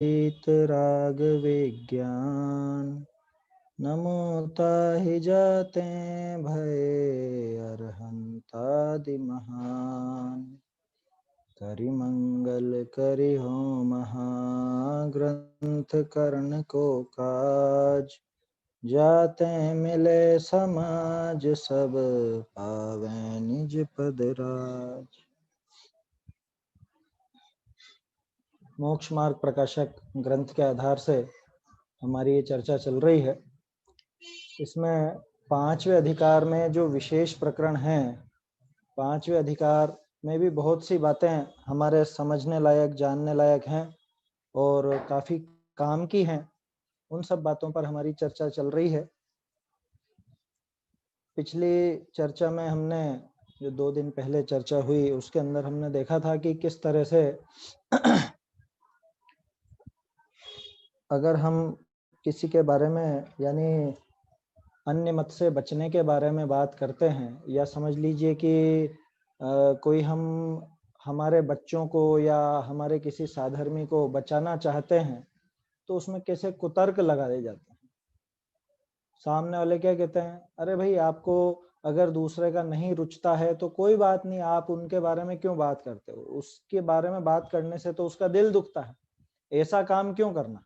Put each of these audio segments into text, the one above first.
राग विज्ञान नमोता ही जाते भय अरहंतादि महान। करि मंगल करि हो महाग्रंथ करण को काज। जाते मिले समाज सब पावे निज पद राज। मोक्ष मार्ग प्रकाशक ग्रंथ के आधार से हमारी ये चर्चा चल रही है। इसमें 5वें अधिकार में जो विशेष प्रकरण हैं, 5वें अधिकार में भी बहुत सी बातें हमारे समझने लायक, जानने लायक हैं और काफी काम की हैं। उन सब बातों पर हमारी चर्चा चल रही है। पिछली चर्चा में हमने जो 2 दिन पहले चर्चा हुई उसके अंदर हमने देखा था कि किस तरह से अगर हम किसी के बारे में यानी अन्य मत से बचने के बारे में बात करते हैं, या समझ लीजिए कि कोई हम हमारे बच्चों को या हमारे किसी साधर्मी को बचाना चाहते हैं, तो उसमें कैसे कुतर्क लगाए जाते हैं। सामने वाले क्या कहते हैं, अरे भाई आपको अगर दूसरे का नहीं रुचता है तो कोई बात नहीं, आप उनके बारे में क्यों बात करते हो, उसके बारे में बात करने से तो उसका दिल दुखता है, ऐसा काम क्यों करना,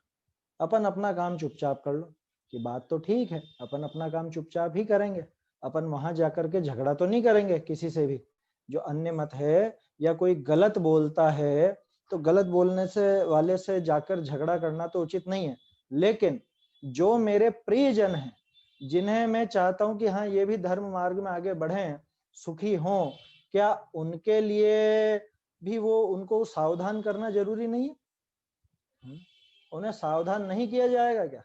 अपन अपना काम चुपचाप कर लो। कि बात तो ठीक है, अपन अपना काम चुपचाप ही करेंगे, अपन वहां जाकर के झगड़ा तो नहीं करेंगे किसी से भी। जो अन्य मत है या कोई गलत बोलता है तो गलत बोलने से वाले से जाकर झगड़ा करना तो उचित नहीं है। लेकिन जो मेरे प्रियजन हैं, जिन्हें मैं चाहता हूं कि हाँ ये भी धर्म मार्ग में आगे बढ़ें, सुखी हों, क्या उनके लिए भी वो उनको सावधान करना जरूरी नहीं है? उन्हें सावधान नहीं किया जाएगा क्या?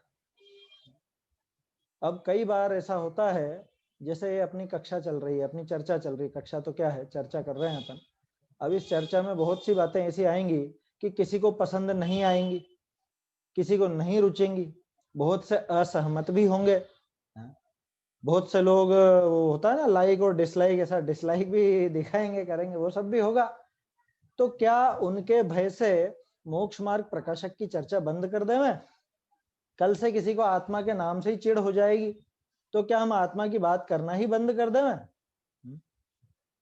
अब कई बार ऐसा होता है, जैसे अपनी कक्षा चल रही है, अपनी चर्चा चल रही है, कक्षा तो क्या है, चर्चा कर रहे हैं अपन। अब इस चर्चा में बहुत सी बातें ऐसी आएंगी कि किसी को पसंद नहीं आएंगी, किसी को नहीं रुचेंगी, बहुत से असहमत भी होंगे। बहुत से लोग, वो होता है ना लाइक और डिसलाइक, ऐसा डिसलाइक भी दिखाएंगे, करेंगे, वो सब भी होगा। तो क्या उनके भय से मोक्ष मार्ग प्रकाशक की चर्चा बंद कर दें? कल से किसी को आत्मा के नाम से ही चिढ़ हो जाएगी, तो क्या हम आत्मा की बात करना ही बंद कर दें?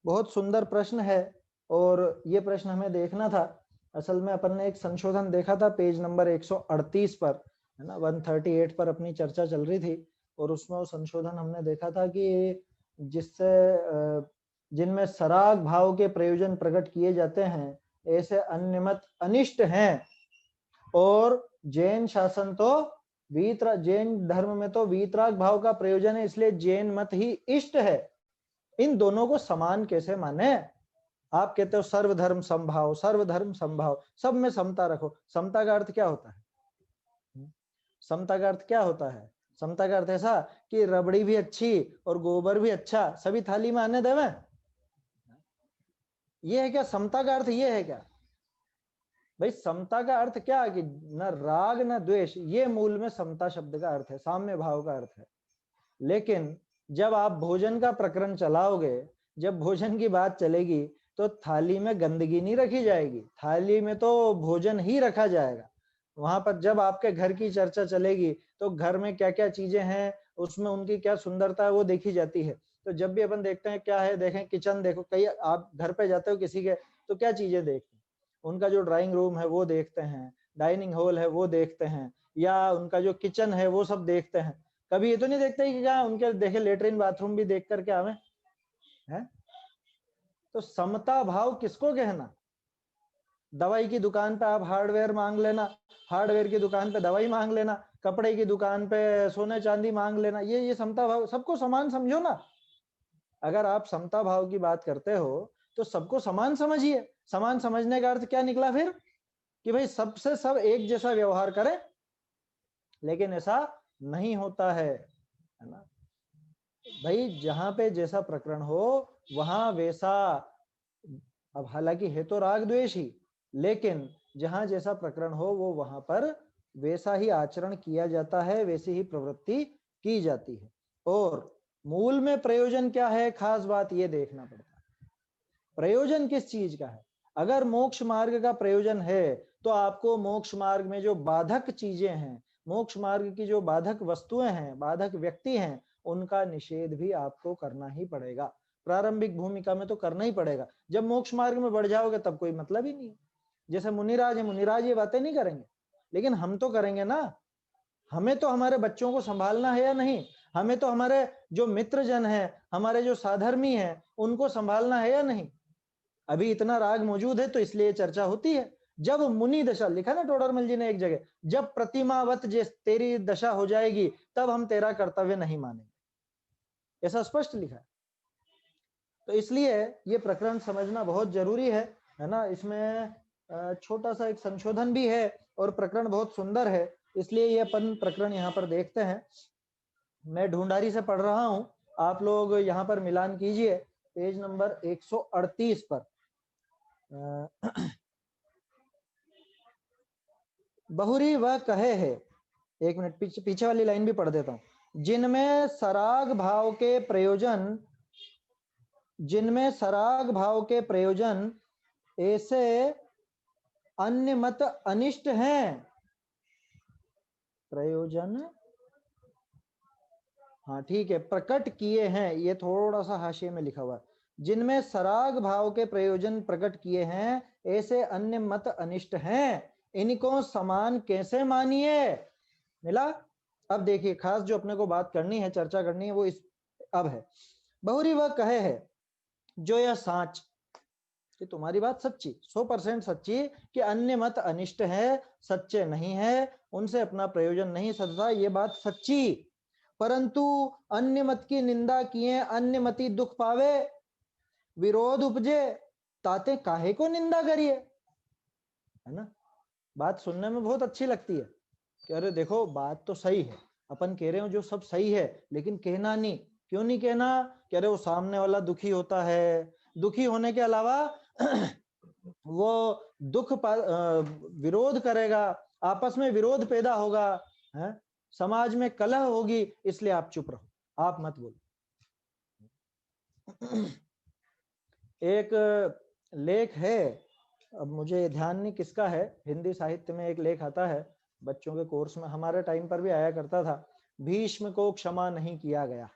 बहुत सुंदर प्रश्न है और ये प्रश्न हमें देखना था। असल में अपन ने एक संशोधन देखा था पेज नंबर 138 पर, है ना, 138 पर अपनी चर्चा चल रही थी और उसमें वो संशोधन हमने देखा था कि जिससे जिनमें सराग भाव के प्रयोजन प्रकट किए जाते हैं, ऐसे अन्य मत अनिष्ट हैं। और जैन शासन तो जैन धर्म में तो वीतराग भाव का प्रयोजन है, इसलिए जैन मत ही इष्ट है। इन दोनों को समान कैसे माने? आप कहते हो सर्वधर्म समभाव, सर्वधर्म समभाव, सब में समता रखो। समता का अर्थ क्या होता है? समता का अर्थ क्या होता है? समता का अर्थ ऐसा कि रबड़ी भी अच्छी और गोबर भी अच्छा, सभी थाली में आने देवे। ये है क्या समता का अर्थ? ये है क्या भाई? समता का अर्थ क्या है कि न राग न द्वेष, ये मूल में समता शब्द का अर्थ है, साम्य भाव का अर्थ है। लेकिन जब आप भोजन का प्रकरण चलाओगे, जब भोजन की बात चलेगी, तो थाली में गंदगी नहीं रखी जाएगी, थाली में तो भोजन ही रखा जाएगा। वहां पर जब आपके घर की चर्चा चलेगी तो घर में क्या क्या चीजें हैं, उसमें उनकी क्या सुंदरता है, वो देखी जाती है। तो जब भी अपन देखते हैं क्या है, देखें किचन देखो, कई आप घर पे जाते हो किसी के, तो क्या चीजें देखते हैं? उनका जो ड्राइंग रूम है वो देखते हैं, डाइनिंग हॉल है वो देखते हैं, या उनका जो किचन है वो सब देखते हैं। कभी ये तो नहीं देखते कि क्या उनके देखे लेटरिन बाथरूम भी देख करके आवे हैं? तो समता भाव किसको कहना? दवाई की दुकान पे आप हार्डवेयर मांग लेना, हार्डवेयर की दुकान पे दवाई मांग लेना, कपड़े की दुकान पे सोने चांदी मांग लेना, ये समता भाव? सबको समान समझो ना। अगर आप समता भाव की बात करते हो तो सबको समान समझिए। समान समझने का अर्थ क्या निकला फिर? कि भाई सबसे सब एक जैसा व्यवहार करें। लेकिन ऐसा नहीं होता है ना भाई? जहां पे जैसा प्रकरण हो वहां वैसा, अब हालांकि है तो राग द्वेष ही, लेकिन जहां जैसा प्रकरण हो वो वहां पर वैसा ही आचरण किया जाता है, वैसी ही प्रवृत्ति की जाती है। और मूल में प्रयोजन क्या है, खास बात ये देखना पड़ता है। प्रयोजन किस चीज का है? अगर मोक्ष मार्ग का प्रयोजन है तो आपको मोक्ष मार्ग में जो बाधक चीजें हैं, मोक्ष मार्ग की जो बाधक वस्तुएं हैं, बाधक व्यक्ति हैं, उनका निषेध भी आपको करना ही पड़ेगा। प्रारंभिक भूमिका में तो करना ही पड़ेगा। जब मोक्ष मार्ग में बढ़ जाओगे तब कोई मतलब ही नहीं। जैसे मुनिराज है, मुनिराज ये बातें नहीं करेंगे, लेकिन हम तो करेंगे ना। हमें तो हमारे बच्चों को संभालना है या नहीं, हमें तो हमारे जो मित्र जन है, हमारे जो साधर्मी है, उनको संभालना है या नहीं। अभी इतना राग मौजूद है तो इसलिए चर्चा होती है। जब मुनि दशा, लिखा ना टोडरमल जी ने एक जगह, जब प्रतिमावत जिस तेरी दशा हो जाएगी तब हम तेरा कर्तव्य नहीं मानेंगे, ऐसा स्पष्ट लिखा है। तो इसलिए ये प्रकरण समझना बहुत जरूरी है ना। इसमें छोटा सा एक संशोधन भी है और प्रकरण बहुत सुंदर है, इसलिए ये अपन प्रकरण यहाँ पर देखते हैं। मैं ढूंढारी से पढ़ रहा हूं, आप लोग यहाँ पर मिलान कीजिए पेज नंबर 138 पर। बहुरी वह कहे है, एक मिनट पीछे वाली लाइन भी पढ़ देता हूं। जिनमें सराग भाव के प्रयोजन, जिनमें सराग भाव के प्रयोजन ऐसे अन्य मत अनिष्ट हैं। प्रयोजन, हाँ ठीक है, प्रकट किए हैं, ये थोड़ा सा हाशिए में लिखा हुआ। जिनमें सराग भाव के प्रयोजन प्रकट किए हैं ऐसे अन्य मत अनिष्ट हैं, इनको समान कैसे मानिए। मिला। अब देखिए खास जो अपने को बात करनी है, चर्चा करनी है, वो इस अब है। बहुरी वह कहे है जो यह साच, कि तुम्हारी बात सच्ची, 100% सच्ची, कि अन्य मत अनिष्ट है, सच्चे नहीं है, उनसे अपना प्रयोजन नहीं सदता, ये बात सच्ची। परंतु अन्य मत की निंदा किए अन्य मती दुख पावे, विरोध उपजे, ताते काहे को निंदा करिए। है ना, बात सुनने में बहुत अच्छी लगती है कि अरे देखो बात तो सही है, अपन कह रहे हो जो सब सही है, लेकिन कहना नहीं। क्यों नहीं कहना? कि अरे वो सामने वाला दुखी होता है, दुखी होने के अलावा वो दुख विरोध करेगा, आपस में विरोध पैदा होगा, है समाज में कलह होगी, इसलिए आप चुप रहो, आप मत बोलो। एक लेख है, अब मुझे ध्यान नहीं किसका है, हिंदी साहित्य में एक लेख आता है, बच्चों के कोर्स में हमारे टाइम पर भी आया करता था, भीष्म को क्षमा नहीं किया गया।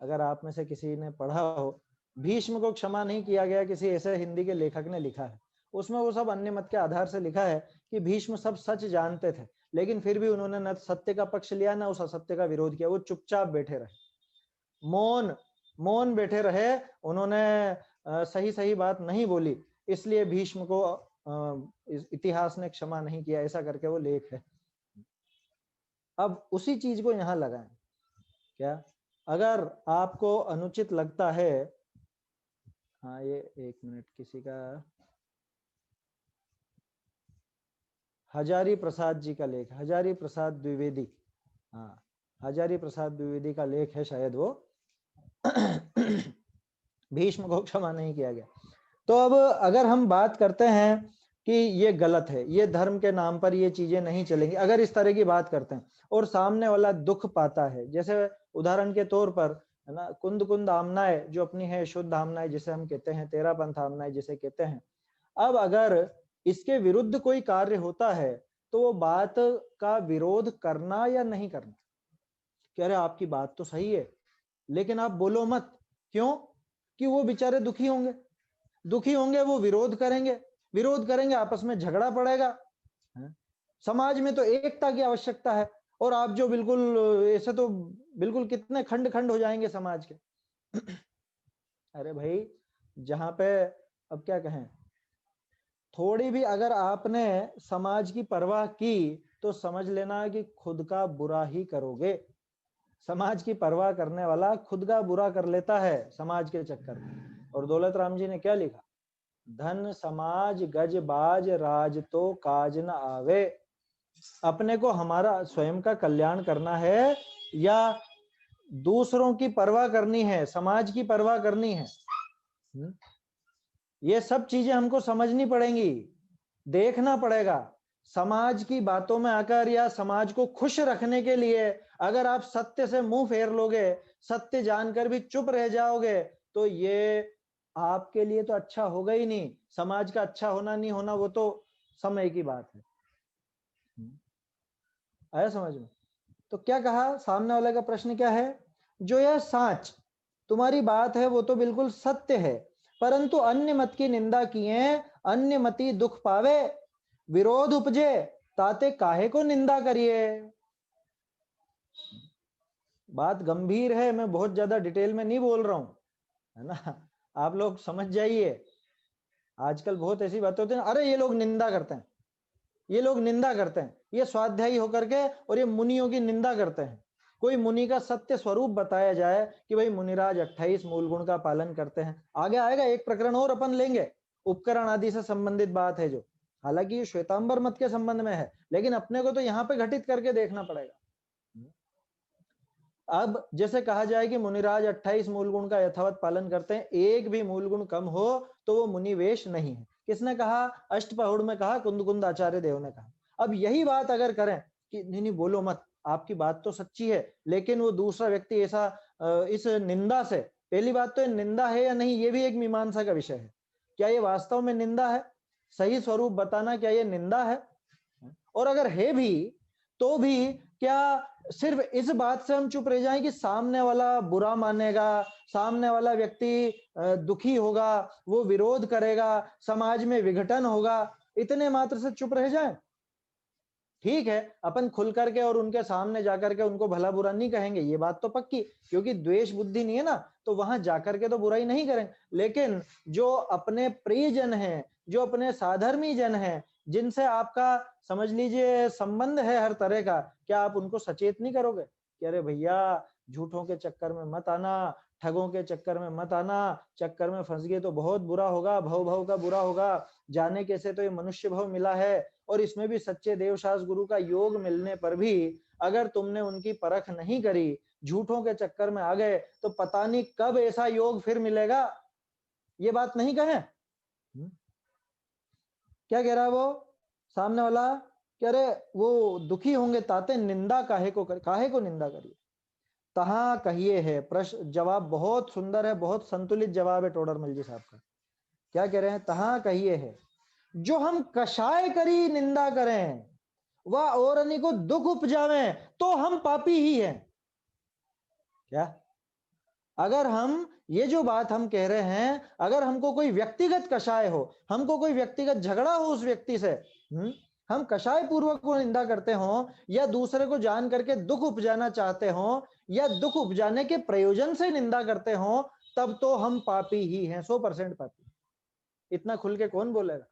अगर आप में से किसी ने पढ़ा हो, भीष्म को क्षमा नहीं किया गया, किसी ऐसे हिंदी के लेखक ने लिखा है। उसमें वो सब अन्य मत के आधार से लिखा है कि भीष्म सब सच जानते थे, लेकिन फिर भी उन्होंने न सत्य का पक्ष लिया न उस असत्य का विरोध किया, वो चुपचाप बैठे रहे, मौन बैठे रहे, उन्होंने सही सही बात नहीं बोली, इसलिए भीष्म को इतिहास ने क्षमा नहीं किया, ऐसा करके वो लेख है। अब उसी चीज को यहां लगाएं क्या, अगर आपको अनुचित लगता है, हाँ ये एक मिनट, किसी का हजारी प्रसाद जी का लेख, हजारी प्रसाद द्विवेदी, हाँ हजारी प्रसाद द्विवेदी का लेख है शायद वो, भीष्म को क्षमा नहीं किया गया। तो अब अगर हम बात करते हैं कि ये गलत है, ये धर्म के नाम पर ये चीजें नहीं चलेंगी, अगर इस तरह की बात करते हैं और सामने वाला दुख पाता है, जैसे उदाहरण के तौर पर है ना, कुंद कुंद आमनाए जो अपनी है शुद्ध आमनाए जिसे हम कहते हैं, तेरा पंथ आमनाए जिसे कहते हैं, अब अगर इसके विरुद्ध कोई कार्य होता है तो वो बात का विरोध करना या नहीं करना। कह रहे आपकी बात तो सही है लेकिन आप बोलो मत, क्यों? कि वो बेचारे दुखी होंगे, दुखी होंगे, वो विरोध करेंगे, आपस में झगड़ा पड़ेगा। समाज में तो एकता की आवश्यकता है, और आप जो बिल्कुल ऐसे तो बिल्कुल कितने खंड खंड हो जाएंगे समाज के। अरे भाई जहां पे अब क्या कहें, थोड़ी भी अगर आपने समाज की परवाह की तो समझ लेना कि खुद का बुरा ही करोगे। समाज की परवाह करने वाला खुद का बुरा कर लेता है समाज के चक्कर में। और दौलत राम जी ने क्या लिखा, धन समाज गज बाज राज तो काज न आवे। अपने को हमारा स्वयं का कल्याण करना है या दूसरों की परवाह करनी है, समाज की परवाह करनी है, ये सब चीजें हमको समझनी पड़ेंगी, देखना पड़ेगा। समाज की बातों में आकर या समाज को खुश रखने के लिए अगर आप सत्य से मुंह फेर लोगे, सत्य जानकर भी चुप रह जाओगे, तो ये आपके लिए तो अच्छा होगा ही नहीं, समाज का अच्छा होना नहीं होना वो तो समय की बात है। आया समझ में? तो क्या कहा सामने वाले का प्रश्न क्या है, जो यह साच तुम्हारी बात है वो तो बिल्कुल सत्य है, परंतु अन्य मत की निंदा किए अन्य मति दुख पावे, विरोध उपजे ताते काहे को निंदा करिए। बात गंभीर है, मैं बहुत ज्यादा डिटेल में नहीं बोल रहा हूं, है ना, आप लोग समझ जाइए। आजकल बहुत ऐसी बातें होती है, अरे ये लोग निंदा करते हैं, ये लोग निंदा करते हैं, ये स्वाध्यायी होकर के और ये मुनियों की निंदा करते हैं। कोई मुनि का सत्य स्वरूप बताया जाए कि भाई मुनिराज 28 मूल गुण का पालन करते हैं। आगे आएगा एक प्रकरण और अपन लेंगे, उपकरण आदि से संबंधित बात है जो, हालांकि ये श्वेतांबर मत के संबंध में है, लेकिन अपने को तो यहाँ पे घटित करके देखना पड़ेगा। अब जैसे कहा जाए कि मुनिराज 28 मूल गुण का यथावत पालन करते हैं, एक भी मूल गुण कम हो तो वो मुनिवेश नहीं है। किसने कहा? अष्टपहुड़ में कहा, कुंद आचार्य देव ने कहा। अब यही बात अगर करें कि नहीं नहीं बोलो मत, आपकी बात तो सच्ची है, लेकिन वो दूसरा व्यक्ति ऐसा इस निंदा से, पहली बात तो निंदा है या नहीं ये भी एक मीमांसा का विषय है। क्या ये वास्तव में निंदा है? सही स्वरूप बताना, क्या ये निंदा है? और अगर है भी तो भी क्या सिर्फ इस बात से हम चुप रह जाएं कि सामने वाला बुरा मानेगा, सामने वाला व्यक्ति दुखी होगा, वो विरोध करेगा, समाज में विघटन होगा, इतने मात्र से चुप रह जाएं? ठीक है, अपन खुल करके और उनके सामने जाकर के उनको भला बुरा नहीं कहेंगे, ये बात तो पक्की, क्योंकि द्वेष बुद्धि नहीं है ना, तो वहां जाकर के तो बुराई नहीं करेंगे। लेकिन जो अपने प्रियजन हैं, जो अपने साधर्मी जन हैं, जिनसे आपका समझ लीजिए संबंध है हर तरह का, क्या आप उनको सचेत नहीं करोगे कि अरे भैया झूठों के चक्कर में मत आना, ठगों के चक्कर में मत आना, चक्कर में फंस गए तो बहुत बुरा होगा, भव भव का बुरा होगा, जाने कैसे तो ये मनुष्य भव मिला है, और इसमें भी सच्चे देवशास गुरु का योग मिलने पर भी अगर तुमने उनकी परख नहीं करी, झूठों के चक्कर में आ गए, तो पता नहीं कब ऐसा योग फिर मिलेगा। ये बात नहीं कहे? क्या कह रहा है वो सामने वाला? कह रहे वो दुखी होंगे ताते निंदा काहे को निंदा करिए। तहां कहिए है, प्रश्न जवाब बहुत सुंदर है, बहुत संतुलित जवाब है टोडरमल जी साहब का। क्या कह रहे हैं? तहां कहिए है, जो हम कषाय करी निंदा करें वह और अन्य को दुख उपजावे तो हम पापी ही हैं। क्या? अगर हम ये जो बात हम कह रहे हैं, अगर हमको कोई व्यक्तिगत कषाय हो, हमको कोई व्यक्तिगत झगड़ा हो उस व्यक्ति से, हम कषाय पूर्वक को निंदा करते हो, या दूसरे को जान करके दुख उपजाना चाहते हो, या दुख उपजाने के प्रयोजन से निंदा करते हो, तब तो हम पापी ही हैं, 100% पापी। इतना खुल के कौन बोलेगा?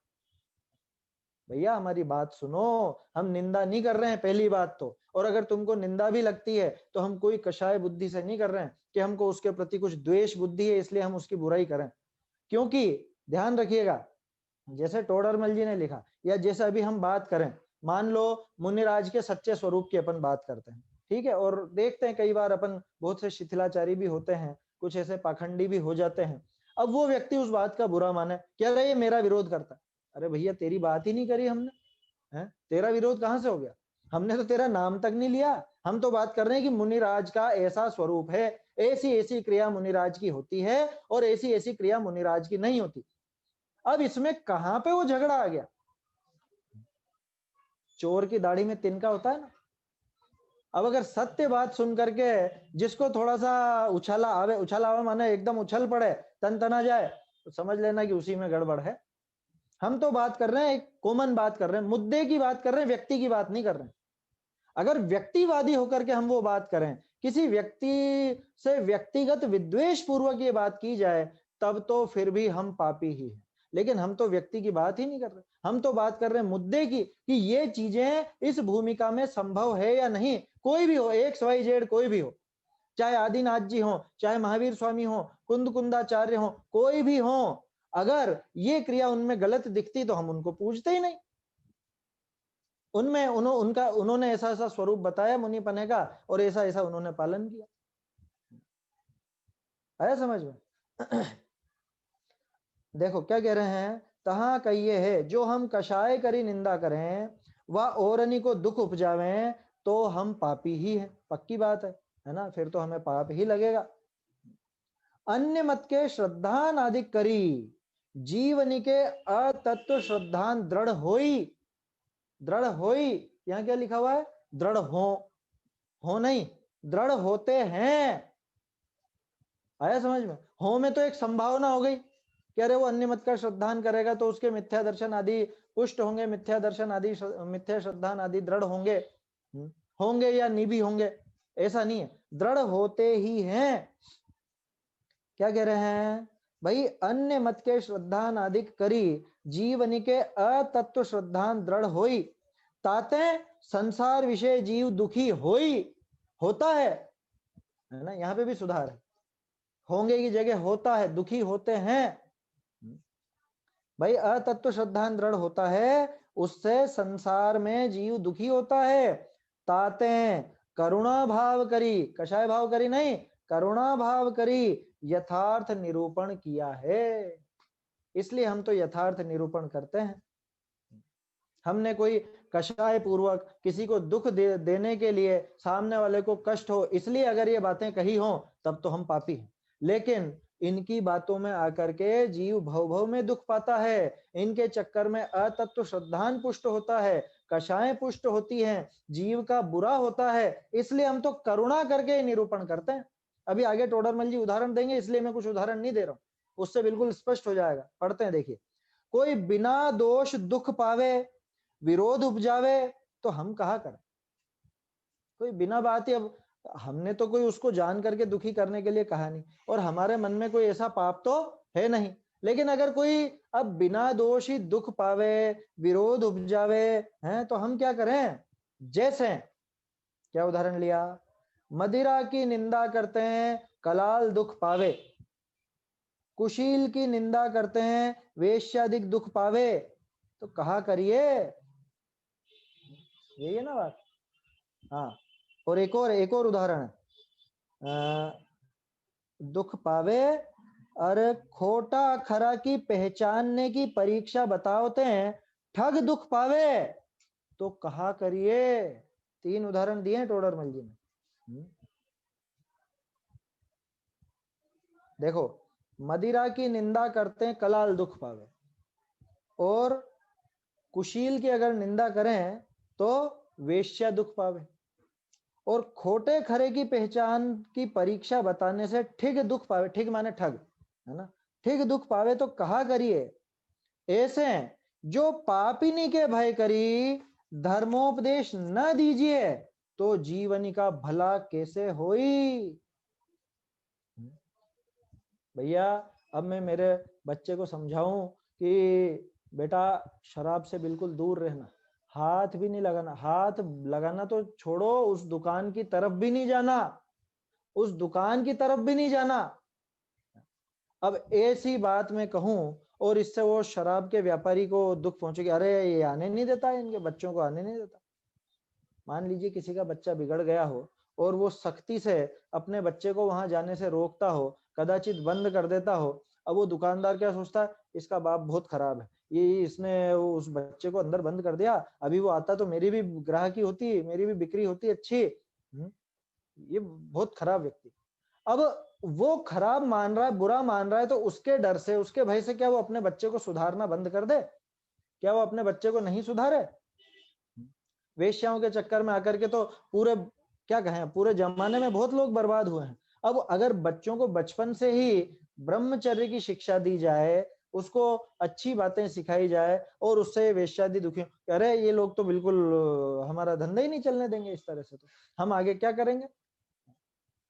भैया हमारी बात सुनो, हम निंदा नहीं कर रहे हैं पहली बात तो, और अगर तुमको निंदा भी लगती है तो हम कोई कषाय बुद्धि से नहीं कर रहे हैं कि हमको उसके प्रति कुछ द्वेष बुद्धि है इसलिए हम उसकी बुराई करें। क्योंकि ध्यान रखिएगा, जैसे टोडरमल जी ने लिखा, या जैसे अभी हम बात करें, मान लो मुनिराज के सच्चे स्वरूप की अपन बात करते हैं, ठीक है, और देखते हैं कई बार अपन बहुत से शिथिलाचारी भी होते हैं, कुछ ऐसे पाखंडी भी हो जाते हैं। अब वो व्यक्ति उस बात का बुरा माने, क्या रहे ये मेरा विरोध करता है। अरे भैया तेरी बात ही नहीं करी हमने, है तेरा विरोध कहां से हो गया? हमने तो तेरा नाम तक नहीं लिया। हम तो बात कर रहे हैं कि मुनिराज का ऐसा स्वरूप है, ऐसी ऐसी क्रिया मुनिराज की होती है और ऐसी ऐसी क्रिया मुनिराज की नहीं होती। अब इसमें कहां पे वो झगड़ा आ गया? चोर की दाढ़ी में तिनका होता है ना। अब अगर सत्य बात सुन करके जिसको थोड़ा सा उछाला आवे माने एकदम उछल पड़े, तन तना जाए, तो समझ लेना कि उसी में गड़बड़ है। हम तो बात कर रहे हैं, एक कॉमन बात कर रहे हैं, मुद्दे की बात कर रहे हैं, व्यक्ति की बात नहीं कर रहे हैं। अगर व्यक्तिवादी होकर के हम वो बात करें, किसी व्यक्ति से व्यक्तिगत विद्वेष पूर्वक ये बात की जाए, तब तो फिर भी हम पापी ही हैं। लेकिन हम तो व्यक्ति की बात ही नहीं कर रहे, हम तो बात कर रहे हैं मुद्दे की, कि ये चीजें इस भूमिका में संभव है या नहीं। कोई भी हो, XYZ कोई भी हो, चाहे आदिनाथ जी हो, चाहे महावीर स्वामी हो, कुंदाचार्य हो, कोई भी हो, अगर ये क्रिया उनमें गलत दिखती तो हम उनको पूछते ही नहीं। उनमें उन्होंने ऐसा ऐसा स्वरूप बताया मुनिपने का, और ऐसा ऐसा उन्होंने पालन किया। आया समझ में? देखो क्या कह रहे हैं, तहां कहिए है, जो हम कषाय करी निंदा करें वह औरनी को दुख उपजावे तो हम पापी ही हैं। पक्की बात है ना? फिर तो हमें पाप ही लगेगा। अन्य मत के श्रद्धान आदि करी, जीवनी के अतत्व श्रद्धान दृढ़ होई। दृढ़ होई, यहाँ क्या लिखा हुआ है? दृढ़ हो नहीं, दृढ़ होते हैं। आया समझ में? हो में तो एक संभावना हो गई कि अरे वो अन्य मत का श्रद्धान करेगा तो उसके मिथ्या दर्शन आदि पुष्ट होंगे, मिथ्या दर्शन आदि मिथ्या श्रद्धान आदि दृढ़ होंगे, होंगे या निभी होंगे, ऐसा नहीं है, दृढ़ होते ही हैं। क्या कह रहे हैं भाई? अन्य मत के श्रद्धान अधिक करी, जीवनी के अतत्व श्रद्धान दृढ़ होई, ताते संसार विषय जीव दुखी होई। होता है ना, यहाँ पे भी सुधार है, होंगे की जगह होता है, दुखी होते हैं। भाई अतत्व श्रद्धान दृढ़ होता है, उससे संसार में जीव दुखी होता है। ताते करुणा भाव करी, कषाय भाव करी नहीं, करुणा भाव करी यथार्थ निरूपण किया है। इसलिए हम तो यथार्थ निरूपण करते हैं। हमने कोई कषाय पूर्वक किसी को दुख देने के लिए, सामने वाले को कष्ट हो इसलिए अगर ये बातें कही हो, तब तो हम पापी हैं। लेकिन इनकी बातों में आकर के जीव भव भव में दुख पाता है, इनके चक्कर में अतत्व श्रद्धान पुष्ट होता है, कषाय पुष्ट होती हैं, जीव का बुरा होता है, इसलिए हम तो करुणा करके निरूपण करते हैं। अभी आगे टोडरमल जी उदाहरण देंगे, इसलिए मैं कुछ उदाहरण नहीं दे रहा हूं, उससे बिल्कुल स्पष्ट हो जाएगा। पढ़ते हैं, देखिए। कोई बिना दोष दुख पावे, विरोध उपजावे, तो हम कहा करें? कोई बिना बात ही, अब हमने तो कोई उसको जान करके दुखी करने के लिए कहा नहीं, और हमारे मन में कोई ऐसा पाप तो है नहीं, लेकिन अगर कोई अब बिना दोष ही दुख पावे, विरोध उपजावे हैं, तो हम क्या करें? जैसे क्या उदाहरण लिया? मदिरा की निंदा करते हैं, कलाल दुख पावे। कुशील की निंदा करते हैं, वेश्यादिक दुख पावे। तो कहा करिए, यही है ना बात। हाँ, और एक और उदाहरण दुख पावे और खोटा खरा की पहचानने की परीक्षा बताओते हैं, ठग दुख पावे। तो कहा करिए। 3 उदाहरण दिए टोडरमल जी ने। देखो, मदिरा की निंदा करते हैं, कलाल दुख पावे, और कुशील की अगर निंदा करें तो वेश्या दुख पावे, और खोटे खरे की पहचान की परीक्षा बताने से ठिग दुख पावे। ठिग माने ठग, है ना? ठिग दुख पावे। तो कहा करिए, ऐसे जो पापिनी के भय करी, धर्मोपदेश न दीजिए, तो जीवनी का भला कैसे होई? भैया, अब मैं मेरे बच्चे को समझाऊं कि बेटा शराब से बिल्कुल दूर रहना, हाथ भी नहीं लगाना, हाथ लगाना तो छोड़ो, उस दुकान की तरफ भी नहीं जाना, उस दुकान की तरफ भी नहीं जाना। अब ऐसी बात मैं कहूं और इससे वो शराब के व्यापारी को दुख पहुंचेगी, अरे ये आने नहीं देता, इनके बच्चों को आने नहीं देता। मान लीजिए किसी का बच्चा बिगड़ गया हो और वो सख्ती से अपने बच्चे को वहां जाने से रोकता हो, कदाचित बंद कर देता हो। अब वो दुकानदार क्या सोचता है, इसका बाप बहुत खराब है, ये इसने उस बच्चे को अंदर बंद कर दिया, अभी वो आता तो मेरी भी ग्राहकी होती, मेरी भी बिक्री होती अच्छी। ये बहुत खराब व्यक्ति। अब वो खराब मान रहा है, बुरा मान रहा है, तो उसके डर से, उसके भय से क्या वो अपने बच्चे को सुधारना बंद कर दे? क्या वो अपने बच्चे को नहीं सुधारे? वेश्याओं के चक्कर में आकर के तो पूरे, क्या कहें, पूरे जमाने में बहुत लोग बर्बाद हुए हैं। अब अगर बच्चों को बचपन से ही ब्रह्मचर्य की शिक्षा दी जाए, उसको अच्छी बातें सिखाई जाए, और उससे वेश्यादि दुखी, अरे ये लोग तो बिल्कुल हमारा धंधा ही नहीं चलने देंगे इस तरह से, तो हम आगे क्या करेंगे?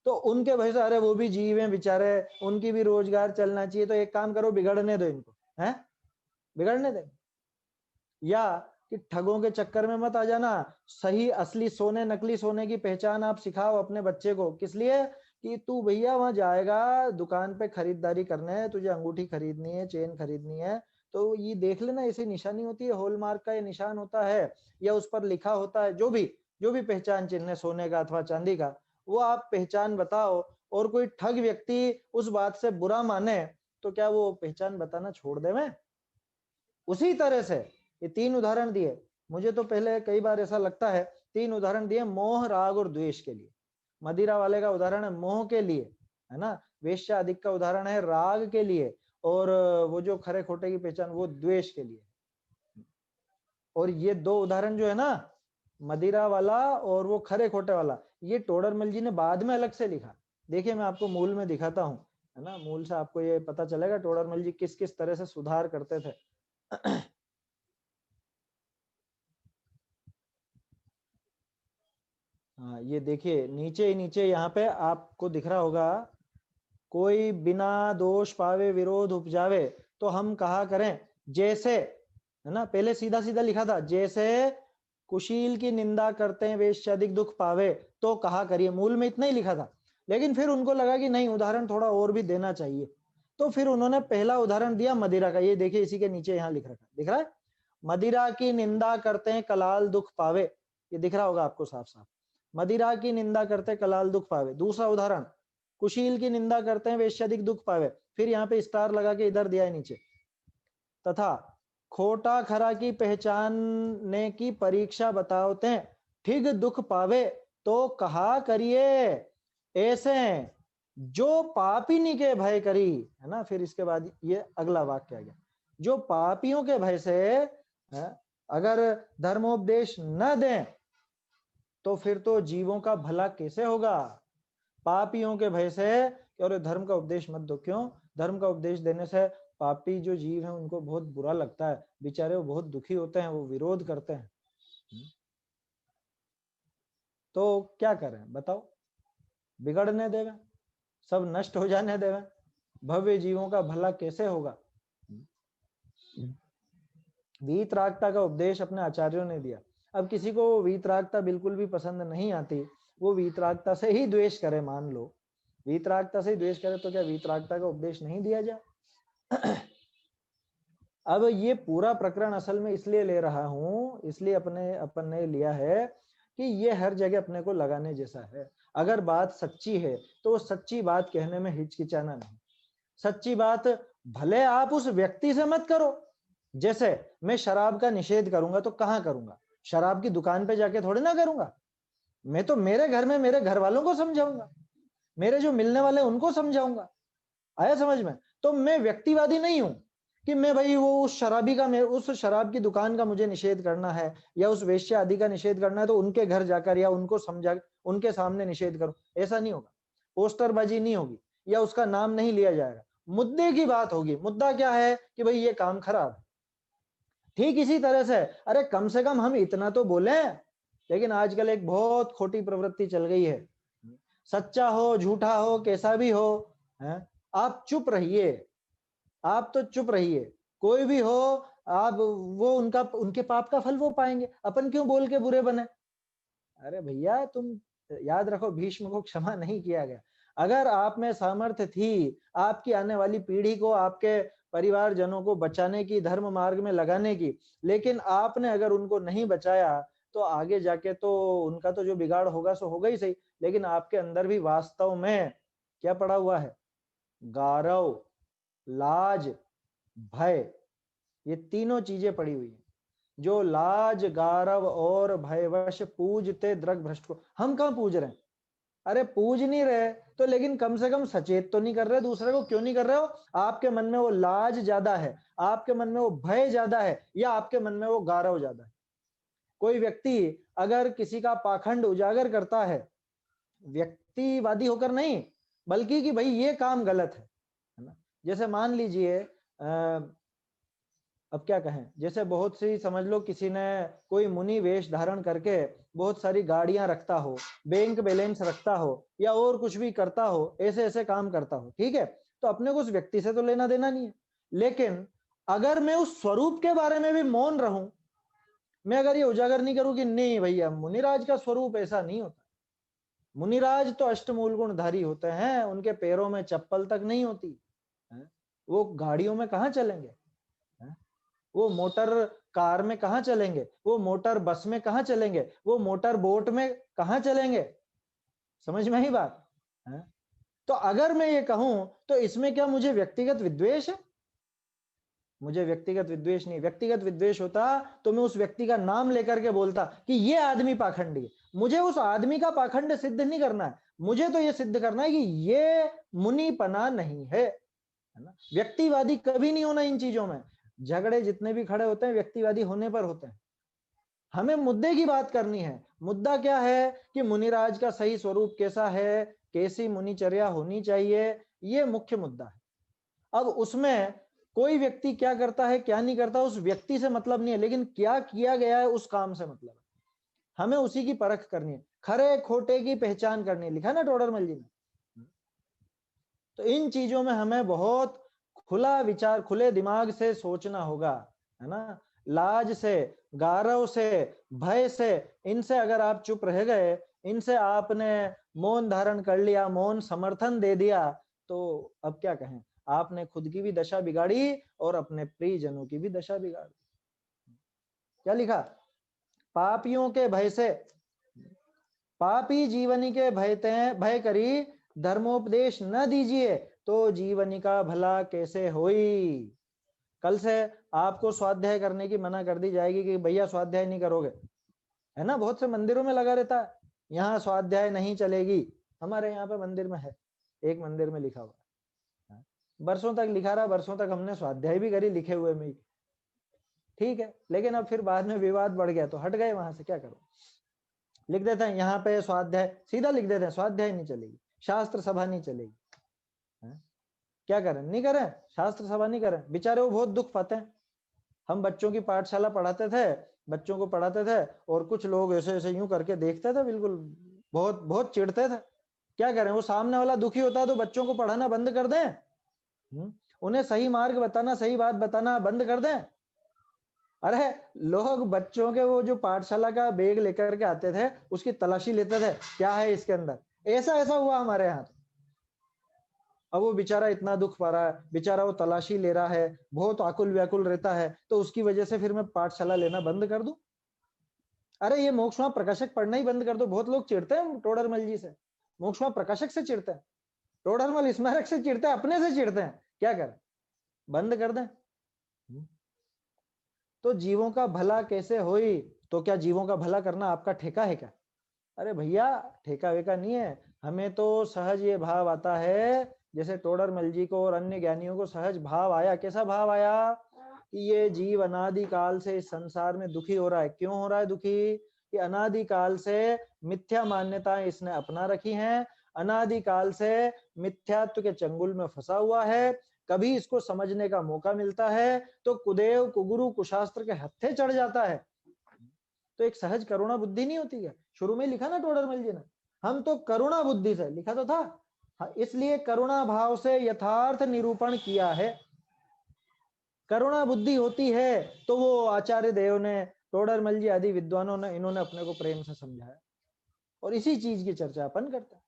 तो उनके भय से, अरे वो भी जीव हैं बेचारे, उनकी भी रोजगार चलना चाहिए, तो एक काम करो, बिगड़ने दो इनको, हैं? बिगड़ने दें। या कि ठगों के चक्कर में मत आ जाना, सही असली सोने नकली सोने की पहचान आप सिखाओ अपने बच्चे को। किस लिए? कि तू भैया वहां जाएगा दुकान पे खरीदारी करने, तुझे अंगूठी खरीदनी है, चेन खरीदनी है, तो ये देख लेना, ऐसी निशानी होती है, हॉलमार्क का ये निशान होता है, या उस पर लिखा होता है, जो भी पहचान चिन्ह है सोने का अथवा चांदी का, वो आप पहचान बताओ। और कोई ठग व्यक्ति उस बात से बुरा माने, तो क्या वो पहचान बताना छोड़ देवे? उसी तरह से ये 3 उदाहरण दिए। मुझे तो पहले कई बार ऐसा लगता है, 3 उदाहरण दिए मोह, राग और द्वेष के लिए। मदिरा वाले का उदाहरण है मोह के लिए, है ना? वेश्या अधिक का उदाहरण है राग के लिए, और वो जो खरे खोटे की पहचान वो द्वेष के लिए। और ये दो उदाहरण जो है ना, मदिरा वाला और वो खरे खोटे वाला, ये टोडरमल जी ने बाद में अलग से लिखा। देखिए मैं आपको मूल में दिखाता हूँ, है ना, मूल से आपको ये पता चलेगा टोडरमल जी किस किस तरह से सुधार करते थे। हाँ ये देखिए नीचे ही नीचे यहाँ पे आपको दिख रहा होगा, कोई बिना दोष पावे विरोध उपजावे तो हम कहा करें जैसे, है ना, पहले सीधा सीधा लिखा था, जैसे कुशील की निंदा करते हैं वेश्या अधिक दुख पावे तो कहा करिए, मूल में इतना ही लिखा था। लेकिन फिर उनको लगा कि नहीं, उदाहरण थोड़ा और भी देना चाहिए, तो फिर उन्होंने पहला उदाहरण दिया मदिरा का। ये देखिए इसी के नीचे यहाँ लिख रखा, दिख रहा है, मदिरा की निंदा करते हैं कलाल दुख पावे, ये दिख रहा होगा आपको साफ साफ, मदिरा की निंदा करते कलाल दुख पावे। दूसरा उदाहरण, कुशील की निंदा करते हैं वेश्याधिक दुख पावे, फिर यहाँ पे स्टार लगा के इधर दिया है नीचे, तथा खोटा खरा की पहचानने की परीक्षा बताते हैं ठीक दुख पावे तो कहा करिए ऐसे जो पापिनी के भय करी, है ना। फिर इसके बाद ये अगला वाक्य आ गया, जो पापियों के भय से अगर धर्मोपदेश न दें तो फिर तो जीवों का भला कैसे होगा। पापियों के भय से, और धर्म का उपदेश मत दो, क्यों, धर्म का उपदेश देने से पापी जो जीव हैं उनको बहुत बुरा लगता है, बेचारे वो बहुत दुखी होते हैं, वो विरोध करते हैं। तो क्या करें बताओ, बिगड़ने देवे, सब नष्ट हो जाने देवे, भव्य जीवों का भला कैसे होगा। वीतरागता का उपदेश अपने आचार्यों ने दिया। अब किसी को वीतरागता बिल्कुल भी पसंद नहीं आती, वो वीतरागता से ही द्वेष करे, मान लो वीतरागता से ही द्वेष करे, तो क्या वीतरागता का उपदेश नहीं दिया जाए। अब ये पूरा प्रकरण असल में इसलिए ले रहा हूं, इसलिए अपन ने लिया है कि ये हर जगह अपने को लगाने जैसा है। अगर बात सच्ची है तो सच्ची बात कहने में हिचकिचाना नहीं। सच्ची बात भले आप उस व्यक्ति से मत करो, जैसे मैं शराब का निषेध करूंगा तो कहां करूंगा, शराब की दुकान पे जाके थोड़ी ना करूंगा, मैं तो मेरे घर में मेरे घर वालों को समझाऊंगा, मेरे जो मिलने वाले उनको समझाऊंगा। आया समझ में। तो मैं व्यक्तिवादी नहीं हूं कि मैं भाई वो उस शराबी का, मैं उस शराब की दुकान का मुझे निषेध करना है या उस वेश्या आदि का निषेध करना है तो उनके घर जाकर या उनको समझा उनके सामने निषेध करूं, ऐसा नहीं होगा। पोस्टरबाजी नहीं होगी या उसका नाम नहीं लिया जाएगा, मुद्दे की बात होगी। मुद्दा क्या है कि भाई ये काम खराब है। ठीक इसी तरह से अरे कम से कम हम इतना तो बोले। लेकिन आजकल एक बहुत खोटी प्रवृत्ति चल गई है, सच्चा हो झूठा हो कैसा भी हो, है, आप चुप रहिए, आप तो चुप रहिए, कोई भी हो आप, वो उनका उनके पाप का फल वो पाएंगे, अपन क्यों बोल के बुरे बने। अरे भैया तुम याद रखो, भीष्म को क्षमा नहीं किया गया। अगर आप में सामर्थ्य थी आपकी आने वाली पीढ़ी को, आपके परिवार जनों को बचाने की, धर्म मार्ग में लगाने की, लेकिन आपने अगर उनको नहीं बचाया तो आगे जाके तो उनका तो जो बिगाड़ होगा सो होगा ही सही, लेकिन आपके अंदर भी वास्तव में क्या पड़ा हुआ है, गारव, लाज, भय, ये तीनों चीजें पड़ी हुई है। जो लाज गारव और भयवश पूजते द्रग भ्रष्ट को, हम कहां पूज रहे हैं। अरे पूज नहीं रहे तो लेकिन कम से कम सचेत तो नहीं कर रहे दूसरे को। क्यों नहीं कर रहे हो, आपके मन में वो लाज ज्यादा है, आपके मन में वो भय ज्यादा है, या आपके मन में वो गारव ज्यादा है। कोई व्यक्ति अगर किसी का पाखंड उजागर करता है, व्यक्तिवादी होकर नहीं, बल्कि कि भाई ये काम गलत है ना। जैसे मान लीजिए अब क्या कहें, जैसे बहुत सी, समझ लो किसी ने कोई मुनि वेश धारण करके बहुत सारी गाड़ियां रखता हो, बैंक बैलेंस रखता हो, या और कुछ भी करता हो, ऐसे ऐसे काम करता हो, ठीक है, तो अपने को उस व्यक्ति से तो लेना देना नहीं है। लेकिन अगर मैं उस स्वरूप के बारे में भी मौन रहूं, मैं अगर ये उजागर नहीं करूं कि नहीं भैया मुनिराज का स्वरूप ऐसा नहीं होता, मुनिराज तो अष्टमूल गुणधारी होते हैं, उनके पैरों में चप्पल तक नहीं होती है? वो गाड़ियों में कहां चलेंगे है? वो मोटर कार में कहां चलेंगे, वो मोटर बस में कहां चलेंगे, वो मोटर बोट में कहां चलेंगे। समझ में ही बात है? तो अगर मैं ये कहूं तो इसमें क्या मुझे व्यक्तिगत विद्वेष है। मुझे व्यक्तिगत विद्वेष नहीं। व्यक्तिगत विद्वेष होता तो मैं उस व्यक्ति का नाम लेकर के बोलता कि ये आदमी पाखंडी है। मुझे उस आदमी का पाखंड सिद्ध नहीं करना है, मुझे तो ये सिद्ध करना है कि ये मुनिपना नहीं है ना। व्यक्तिवादी कभी नहीं होना इन चीजों में। झगड़े जितने भी खड़े होते हैं व्यक्तिवादी होने पर होते हैं। हमें मुद्दे की बात करनी है। मुद्दा क्या है कि मुनिराज का सही स्वरूप कैसा है, कैसी मुनिचर्या होनी चाहिए, ये मुख्य मुद्दा है। अब उसमें कोई व्यक्ति क्या करता है क्या नहीं करता उस व्यक्ति से मतलब नहीं है, लेकिन क्या किया गया है उस काम से मतलब है। हमें उसी की परख करनी है, खरे खोटे की पहचान करनी है, लिखा ना टोडरमल जी ने। तो इन चीजों में हमें बहुत खुला विचार, खुले दिमाग से सोचना होगा, है ना। लाज से, गारव से, भय से, इनसे अगर आप चुप रह गए, इनसे आपने मौन धारण कर लिया, मौन समर्थन दे दिया, तो अब क्या कहें, आपने खुद की भी दशा बिगाड़ी और अपने प्रियजनों की भी दशा बिगाड़ी। क्या लिखा, पापियों के भय से, पापी जीवनी के भय करी, धर्मोपदेश न दीजिए तो जीवनी का भला कैसे होई। कल से आपको स्वाध्याय करने की मना कर दी जाएगी कि भैया स्वाध्याय नहीं करोगे, है ना। बहुत से मंदिरों में लगा रहता है, यहाँ स्वाध्याय नहीं चलेगी। हमारे यहाँ पे मंदिर में है, एक मंदिर में लिखा हुआ है, बरसों तक लिखा रहा, बरसों तक हमने स्वाध्याय भी करी लिखे हुए में, ठीक है। लेकिन अब फिर बाद में विवाद बढ़ गया तो हट गए वहां से, क्या करो। लिख देते हैं यहाँ पे स्वाध्याय, सीधा लिख देते हैं स्वाध्याय नहीं चलेगी, शास्त्र सभा नहीं चलेगी। क्या करें, नहीं करें, शास्त्र सभा नहीं करें, बेचारे वो बहुत दुख पाते हैं। हम बच्चों की पाठशाला पढ़ाते थे, बच्चों को पढ़ाते थे, और कुछ लोग ऐसे ऐसे यूं करके देखते थे, बिल्कुल बहुत बहुत चिढ़ते थे। क्या करें, वो सामने वाला दुखी होता है तो बच्चों को पढ़ाना बंद कर दें, उन्हें सही मार्ग बताना, सही बात बताना बंद कर दें। अरे लोग बच्चों के वो जो पाठशाला का बैग लेकर के आते थे उसकी तलाशी लेते थे, क्या है इसके अंदर, ऐसा ऐसा हुआ हमारे यहाँ। अब वो बेचारा इतना दुख पा रहा है, बेचारा वो तलाशी ले रहा है, बहुत आकुल व्याकुल रहता है, तो उसकी वजह से फिर मैं पाठशाला लेना बंद कर दूं। अरे ये मोक्षमा प्रकाशक पढ़ना ही बंद कर दो। बहुत लोग चिढ़ते हैं टोडरमल जी से, मोक्षमा प्रकाशक से चिढ़ते हैं, टोडरमल स्मारक से चिढ़ते हैं, अपने से चिढ़ते हैं। क्या करें, बंद कर दें। तो जीवों का भला कैसे होई, तो क्या जीवों का भला करना आपका ठेका है क्या? अरे भैया ठेका वेका नहीं है, हमें तो सहज ये भाव आता है, जैसे टोडरमल जी को और अन्य ज्ञानियों को सहज भाव आया। कैसा भाव आया कि ये जीव अनादि काल से इस संसार में दुखी हो रहा है। क्यों हो रहा है दुखी? कि अनादि काल से मिथ्या मान्यताएं इसने अपना रखी हैं, अनादि काल से मिथ्यात्व के चंगुल में फंसा हुआ है। कभी इसको समझने का मौका मिलता है तो कुदेव कुगुरु कुशास्त्र के हत्थे चढ़ जाता है। तो एक सहज करुणा बुद्धि नहीं होती है, शुरू में लिखा ना टोडरमल जी ने, हम तो करुणा बुद्धि से, लिखा तो था। हाँ, इसलिए करुणा भाव से यथार्थ निरूपण किया है। करुणा बुद्धि होती है तो वो आचार्य देव ने, टोडरमल जी आदि विद्वानों ने, इन्होंने अपने को प्रेम से समझाया, और इसी चीज की चर्चा अपन करते हैं।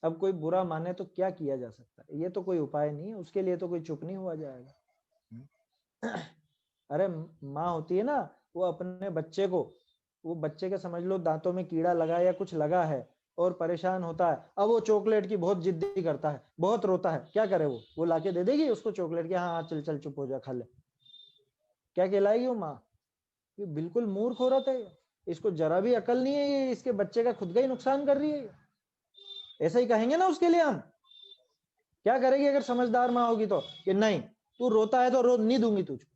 अब कोई बुरा माने तो क्या किया जा सकता है, ये तो कोई उपाय नहीं है, उसके लिए तो कोई चुप नहीं हुआ जाएगा। अरे माँ होती है ना, वो अपने बच्चे को, वो बच्चे के समझ लो दांतों में कीड़ा लगा या कुछ लगा है और परेशान होता है, अब वो चॉकलेट की बहुत जिद्दी करता है, बहुत रोता है, क्या करे वो लाके दे देगी उसको चॉकलेट की, हाँ चल चल चुप हो जा खा ले। क्या कहलाएगी वो माँ? ये बिल्कुल मूर्ख औरत है, इसको जरा भी अकल नहीं है, ये इसके बच्चे का खुद का ही नुकसान कर रही है। ऐसा ही कहेंगे ना उसके लिए हम। क्या करेगी अगर समझदार माँ होगी तो, कि नहीं तू रोता है तो रो नहीं दूंगी तुझको,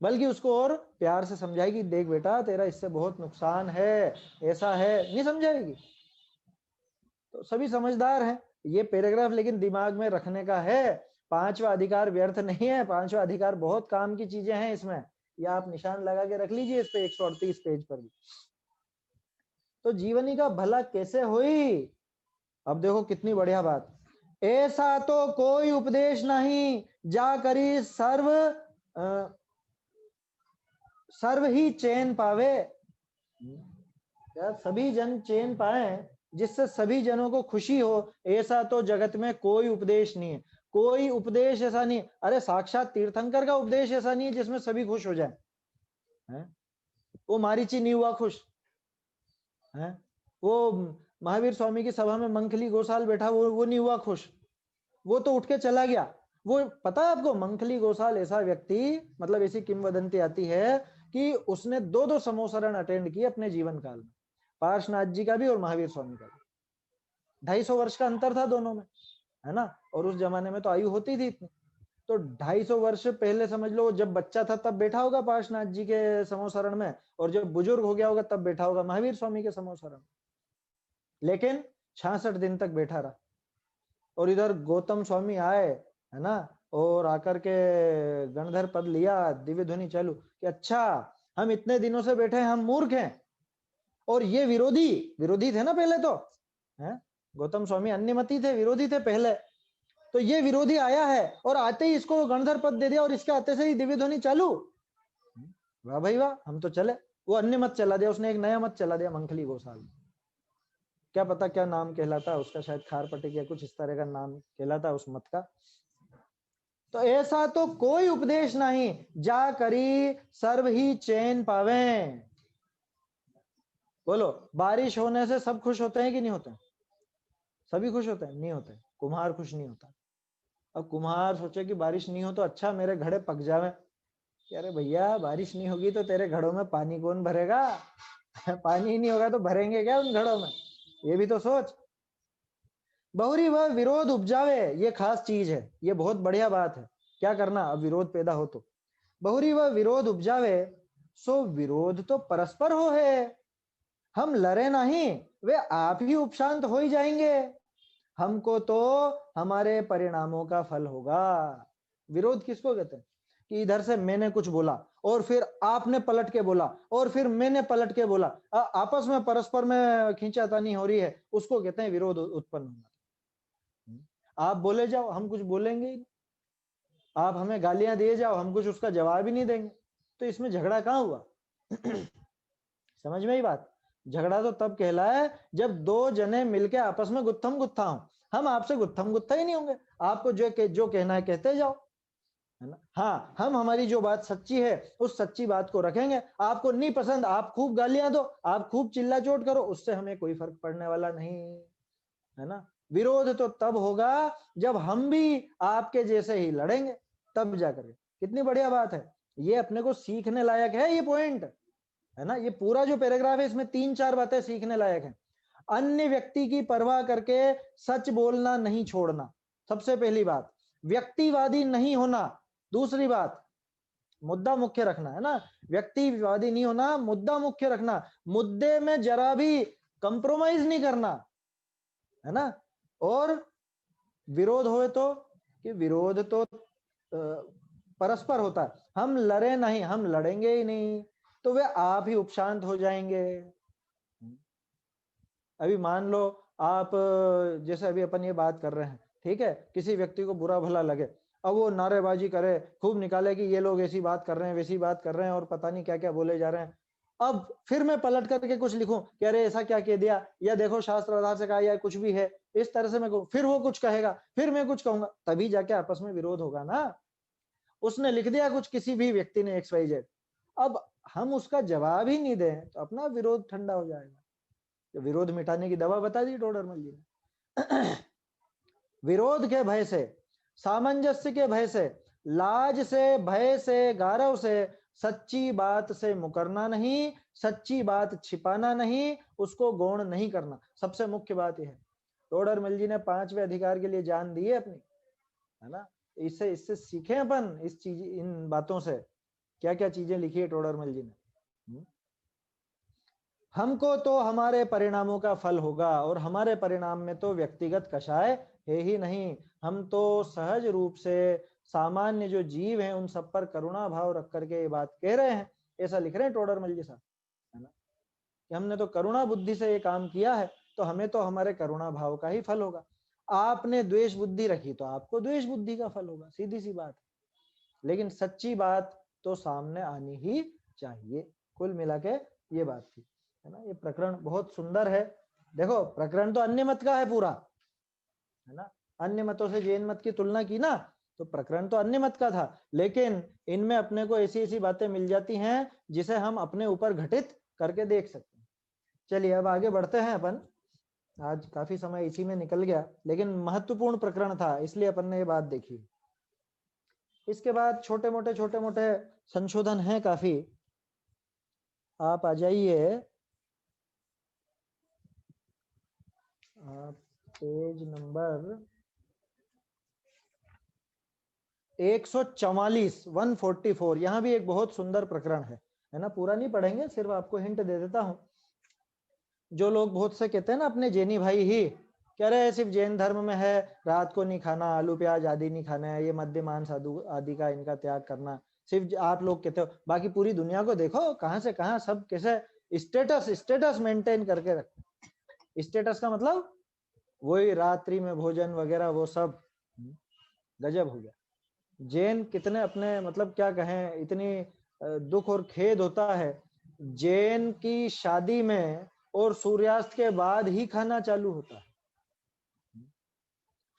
बल्कि उसको और प्यार से समझाएगी, देख बेटा तेरा इससे बहुत नुकसान है, ऐसा है, नहीं समझाएगी। तो सभी समझदार हैं। ये पैराग्राफ लेकिन दिमाग में रखने का है, पांचवा अधिकार व्यर्थ नहीं है, पांचवा अधिकार बहुत काम की चीजें हैं इसमें, ये आप निशान लगा के रख लीजिए इस पे 138 पेज पर भी। तो जीवनी का भला कैसे हुई, अब देखो कितनी बढ़िया बात, ऐसा तो कोई उपदेश नहीं जा करी सर्व ही चैन पावे। क्या सभी जन चैन पाए, जिससे सभी जनों को खुशी हो, ऐसा तो जगत में कोई उपदेश नहीं है। कोई उपदेश ऐसा नहीं, अरे साक्षात तीर्थंकर का उपदेश ऐसा नहीं है जिसमें सभी खुश हो जाए हैं? वो मारीची नहीं हुआ खुश है, वो महावीर स्वामी की सभा में मंखली गोसाल बैठा, वो नहीं हुआ खुश, वो तो उठ के चला गया। वो पता है आपको, मंखली गोसाल ऐसा व्यक्ति, मतलब ऐसी किंवदंती आती है कि उसने 2-2 समोसरण अटेंड किए अपने जीवन काल में, पार्श्वनाथ जी का भी और महावीर स्वामी का भी। 250 वर्ष का अंतर था दोनों में, है ना। और उस जमाने में तो आयु होती थी इतनी, तो 250 वर्ष पहले समझ लो, जब बच्चा था तब बैठा होगा पार्श्वनाथ जी के समोसरण में, और जब बुजुर्ग हो गया होगा तब बैठा होगा महावीर स्वामी के समोसरण। लेकिन 66 दिन तक बैठा रहा। और इधर गौतम स्वामी आए, है ना, और आकर के गणधर पद लिया, दिव्य ध्वनि चालू कि अच्छा हम इतने दिनों से बैठे हैं, हम मूर्ख हैं। और ये विरोधी विरोधी थे ना पहले तो, है, गौतम स्वामी अन्यमती थे, विरोधी थे पहले। तो ये विरोधी आया है और आते ही इसको गणधर पद दे दिया, और इसके आते से ही दिव्य ध्वनि चालू। वाह भाई वाह, हम तो चले। वो अन्य मत चला दिया उसने, एक नया मत चला दिया मंखली गोसाल। क्या पता क्या नाम कहलाता उसका, शायद खारपटिक या कुछ इस तरह का नाम कहलाता उस मत का। तो ऐसा तो कोई उपदेश नहीं, जा करी सर्व ही चैन पावे। बोलो, बारिश होने से सब खुश होते हैं कि नहीं होते? सभी खुश होते हैं? नहीं होते। कुम्हार खुश नहीं होता। अब कुम्हार सोचे कि बारिश नहीं हो तो अच्छा मेरे घड़े पक जावे। अरे भैया, बारिश नहीं होगी तो तेरे घड़ों में पानी कौन भरेगा? पानी ही नहीं होगा तो भरेंगे क्या उन घड़ों में? ये भी तो सोच। बहुरी वह विरोध उपजावे, ये खास चीज है, ये बहुत बढ़िया बात है। क्या करना अब विरोध पैदा हो तो? बहुरी वह विरोध उपजावे, सो विरोध तो परस्पर हो है। हम लड़े नहीं, वे आप ही उपशांत हो ही जाएंगे। हमको तो हमारे परिणामों का फल होगा। विरोध किसको कहते हैं? कि इधर से मैंने कुछ बोला और फिर आपने पलट के बोला और फिर मैंने पलट के बोला, आपस में परस्पर में खींचातानी हो रही है, उसको कहते हैं विरोध उत्पन्न होना। आप बोले जाओ, हम कुछ बोलेंगे ही नहीं। आप हमें गालियां दिए जाओ, हम कुछ उसका जवाब ही नहीं देंगे। तो इसमें झगड़ा कहाँ हुआ? समझ में ही बात। झगड़ा तो तब कहलाए जब दो जने मिलके आपस में गुत्थम गुत्था हो। हम आपसे गुत्थम गुत्था ही नहीं होंगे, आपको जो कहना है कहते जाओ, है ना। हाँ, हम हमारी जो बात सच्ची है उस सच्ची बात को रखेंगे। आपको नहीं पसंद, आप खूब गालियां दो, आप खूब चिल्ला चोट करो, उससे हमें कोई फर्क पड़ने वाला नहीं, है ना। विरोध तो तब होगा जब हम भी आपके जैसे ही लड़ेंगे, तब जाकर। कितनी बढ़िया बात है ये, अपने को सीखने लायक है ये पॉइंट, है ना। ये पूरा जो पैराग्राफ है इसमें 3-4 बातें सीखने लायक हैं। अन्य व्यक्ति की परवाह करके सच बोलना नहीं छोड़ना, सबसे पहली बात। व्यक्तिवादी नहीं होना, दूसरी बात। मुद्दा मुख्य रखना, है ना। व्यक्तिवादी नहीं होना, मुद्दा मुख्य रखना, मुद्दे में जरा भी कंप्रोमाइज नहीं करना, है ना। और विरोध होए तो, कि विरोध तो परस्पर होता है, हम लड़े नहीं, हम लड़ेंगे ही नहीं, तो वे आप ही उपशांत हो जाएंगे। अभी मान लो आप, जैसे अभी अपन ये बात कर रहे हैं, ठीक है, किसी व्यक्ति को बुरा भला लगे, अब वो नारेबाजी करे, खूब निकाले कि ये लोग ऐसी बात कर रहे हैं, वैसी बात कर रहे हैं, और पता नहीं क्या क्या बोले जा रहे हैं। अब फिर मैं पलट करके कुछ लिखूं कि अरे ऐसा क्या कह दिया, या देखो शास्त्र आधार से कहा, या कुछ भी है, इस तरह से मैं कहूं, फिर वो कुछ कहेगा, फिर मैं कुछ कहूंगा, तभी जाके आपस में विरोध होगा ना। उसने लिख दिया कुछ, किसी भी व्यक्ति ने XYZ, अब हम उसका जवाब ही नहीं दें तो अपना विरोध ठंडा हो जाएगा। तो विरोध मिटाने की दवा बता दी टोडरमल जी ने। विरोध के भय से, सामंजस्य के भय से, लाज से, भय से, गारव से, सच्ची बात से मुकरना नहीं, सच्ची बात छिपाना नहीं, उसको गौण नहीं करना। सबसे मुख्य बात यह है। टोडरमल जी ने 5वें अधिकार के लिए जान दी है अपनी, है ना। इससे इससे सीखे अपन, इस चीज, इन बातों से क्या क्या चीजें लिखी है टोडरमल जी ने। हमको तो हमारे परिणामों का फल होगा, और हमारे परिणाम में तो व्यक्तिगत कषाय है ही नहीं। हम तो सहज रूप से सामान्य जो जीव हैं उन सब पर करुणा भाव रख करके ये बात कह रहे हैं। ऐसा लिख रहे हैं टोडरमल जी साहब, है ना, कि हमने तो करुणा बुद्धि से ये काम किया है, तो हमें तो हमारे करुणा भाव का ही फल होगा। आपने द्वेष बुद्धि रखी तो आपको द्वेष बुद्धि का फल होगा, सीधी सी बात। लेकिन सच्ची बात तो सामने आनी ही चाहिए। कुल मिला के ये बात थी, है ना। ये प्रकरण बहुत सुंदर है। देखो, प्रकरण तो अन्य मत का है पूरा, है ना। अन्य मतों से जैन मत की तुलना की ना, तो प्रकरण तो अन्य मत का था, लेकिन इनमें अपने को ऐसी ऐसी बातें मिल जाती हैं जिसे हम अपने ऊपर घटित करके देख सकते हैं। चलिए अब आगे बढ़ते हैं अपन। आज काफी समय इसी में निकल गया, लेकिन महत्वपूर्ण प्रकरण था इसलिए अपन ने ये बात देखी। इसके बाद छोटे मोटे संशोधन हैं काफी। आप आ जाइए पेज नंबर 144, 144। यहाँ भी एक बहुत सुंदर प्रकरण है ना। पूरा नहीं पढ़ेंगे, सिर्फ आपको हिंट दे देता हूं। जो लोग बहुत से कहते हैं ना अपने जैनी भाई ही कह रहे हैं सिर्फ जैन धर्म में है रात को नहीं खाना, आलू प्याज आदि नहीं खाना है, ये मद्य मांस आदि का इनका त्याग करना, सिर्फ आप लोग कहते हो। बाकी पूरी दुनिया को देखो, कहां से कहां सब कैसे स्टेटस मेंटेन करके रखते। स्टेटस का मतलब वही रात्रि में भोजन वगैरह, वो सब गजब हो गया। जैन कितने अपने मतलब क्या कहें, इतनी दुख और खेद होता है, जैन की शादी में और सूर्यास्त के बाद ही खाना चालू होता है।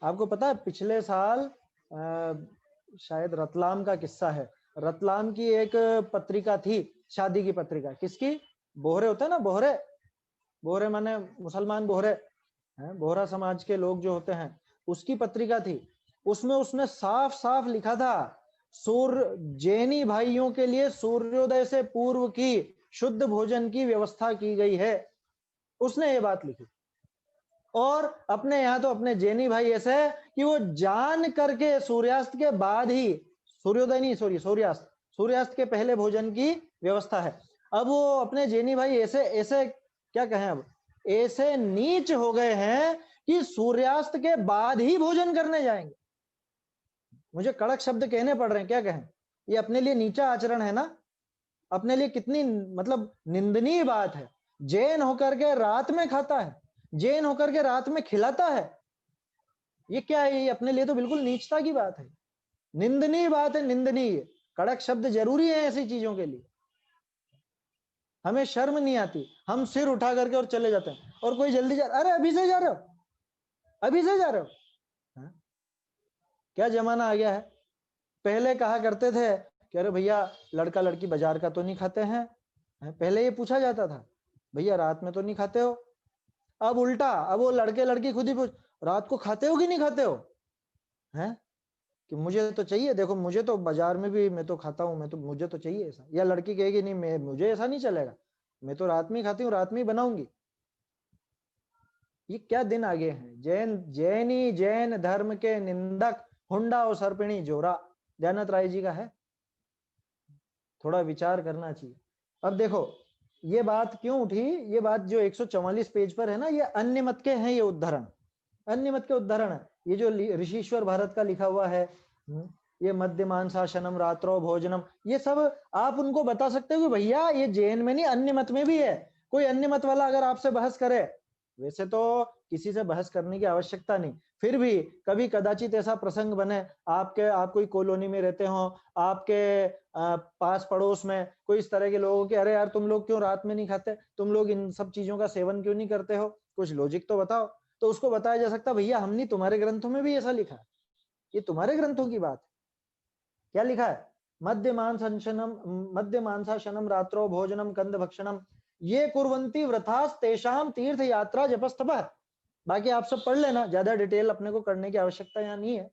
आपको पता है पिछले साल शायद रतलाम का किस्सा है। रतलाम की एक पत्रिका थी, शादी की पत्रिका। किसकी? बोहरे होते हैं ना, बोहरे। बोहरे माने मुसलमान बोहरे, बोहरा समाज के लोग जो होते हैं, उसकी पत्रिका थी। उसमें उसने साफ साफ लिखा था जैनी भाइयों के लिए सूर्योदय से पूर्व की शुद्ध भोजन की व्यवस्था की गई है। उसने ये बात लिखी। और अपने यहाँ तो अपने जैनी भाई ऐसे है कि वो जान करके सूर्यास्त के बाद ही, सूर्योदय नहीं सॉरी सूर्यास्त के पहले भोजन की व्यवस्था है। अब वो अपने जैनी भाई ऐसे ऐसे क्या कहें, अब ऐसे नीच हो गए हैं कि सूर्यास्त के बाद ही भोजन करने जाएंगे। मुझे कड़क शब्द कहने पड़ रहे हैं, क्या कहें। ये अपने लिए नीचा आचरण है ना, अपने लिए कितनी मतलब निंदनीय बात है। जैन होकर के रात में खाता है, जैन होकर के रात में खिलाता है, ये क्या है? ये अपने लिए तो बिल्कुल नीचता की बात है, निंदनीय बात है, निंदनीय। कड़क शब्द जरूरी है ऐसी चीजों के लिए। हमें शर्म नहीं आती, हम सिर उठा करके और चले जाते हैं। और कोई जल्दी जा, अरे अभी से जा रहे हो, अभी से जा रहे हो। क्या जमाना आ गया है। पहले कहा करते थे कि अरे भैया लड़का लड़की बाजार का तो नहीं खाते हैं, पहले ये पूछा जाता था, भैया रात में तो नहीं खाते हो। अब उल्टा, अब वो लड़के लड़की खुद ही पूछ, रात को खाते हो कि नहीं खाते हो, हैं? कि मुझे तो चाहिए, देखो मुझे तो बाजार में भी मैं तो खाता हूँ, मैं तो मुझे तो चाहिए ऐसा। या लड़की कहेगी नहीं, मैं मुझे ऐसा नहीं चलेगा, मैं तो रात में ही खाती हूँ, रात में ही बनाऊंगी। ये क्या दिन आगे हैं। जैन धर्म के निंदक हुंडा और सर्पिणी जोरा दयानंद राय जी का है। थोड़ा विचार करना चाहिए। अब देखो ये बात क्यों उठी, ये बात जो 144 पेज पर है ना, ये अन्य मत के हैं, ये उद्धरण अन्य मत के उद्धरण है। ये जो ऋषिश्वर भारत का लिखा हुआ है, ये मध्य मांसाशनम रात्रो भोजनम, ये सब आप उनको बता सकते हो कि भैया ये जैन में नहीं अन्य मत में भी है। कोई अन्य मत वाला अगर आपसे बहस करे, वैसे तो किसी से बहस करने की आवश्यकता नहीं, फिर भी कभी कदाचित ऐसा प्रसंग बने, आप कोई कॉलोनी में रहते हो, आपके पास पड़ोस में कोई इस तरह के लोगों के, अरे यार तुम लोग क्यों रात में नहीं खाते, तुम लोग इन सब चीजों का सेवन क्यों नहीं करते हो, कुछ लॉजिक तो बताओ। तो उसको बताया जा सकता, भैया हमने तुम्हारे ग्रंथों में भी ऐसा लिखा है, ये तुम्हारे ग्रंथों की बात है। क्या लिखा है? मध्य मांसाशनम रात्रो भोजनम कंद भक्षणम ये कुर्वन्ति व्रतास तेषाम तीर्थ यात्रा जपस्तपः। बाकी आप सब पढ़ लेना, ज्यादा डिटेल अपने को करने की आवश्यकता यहाँ नहीं है।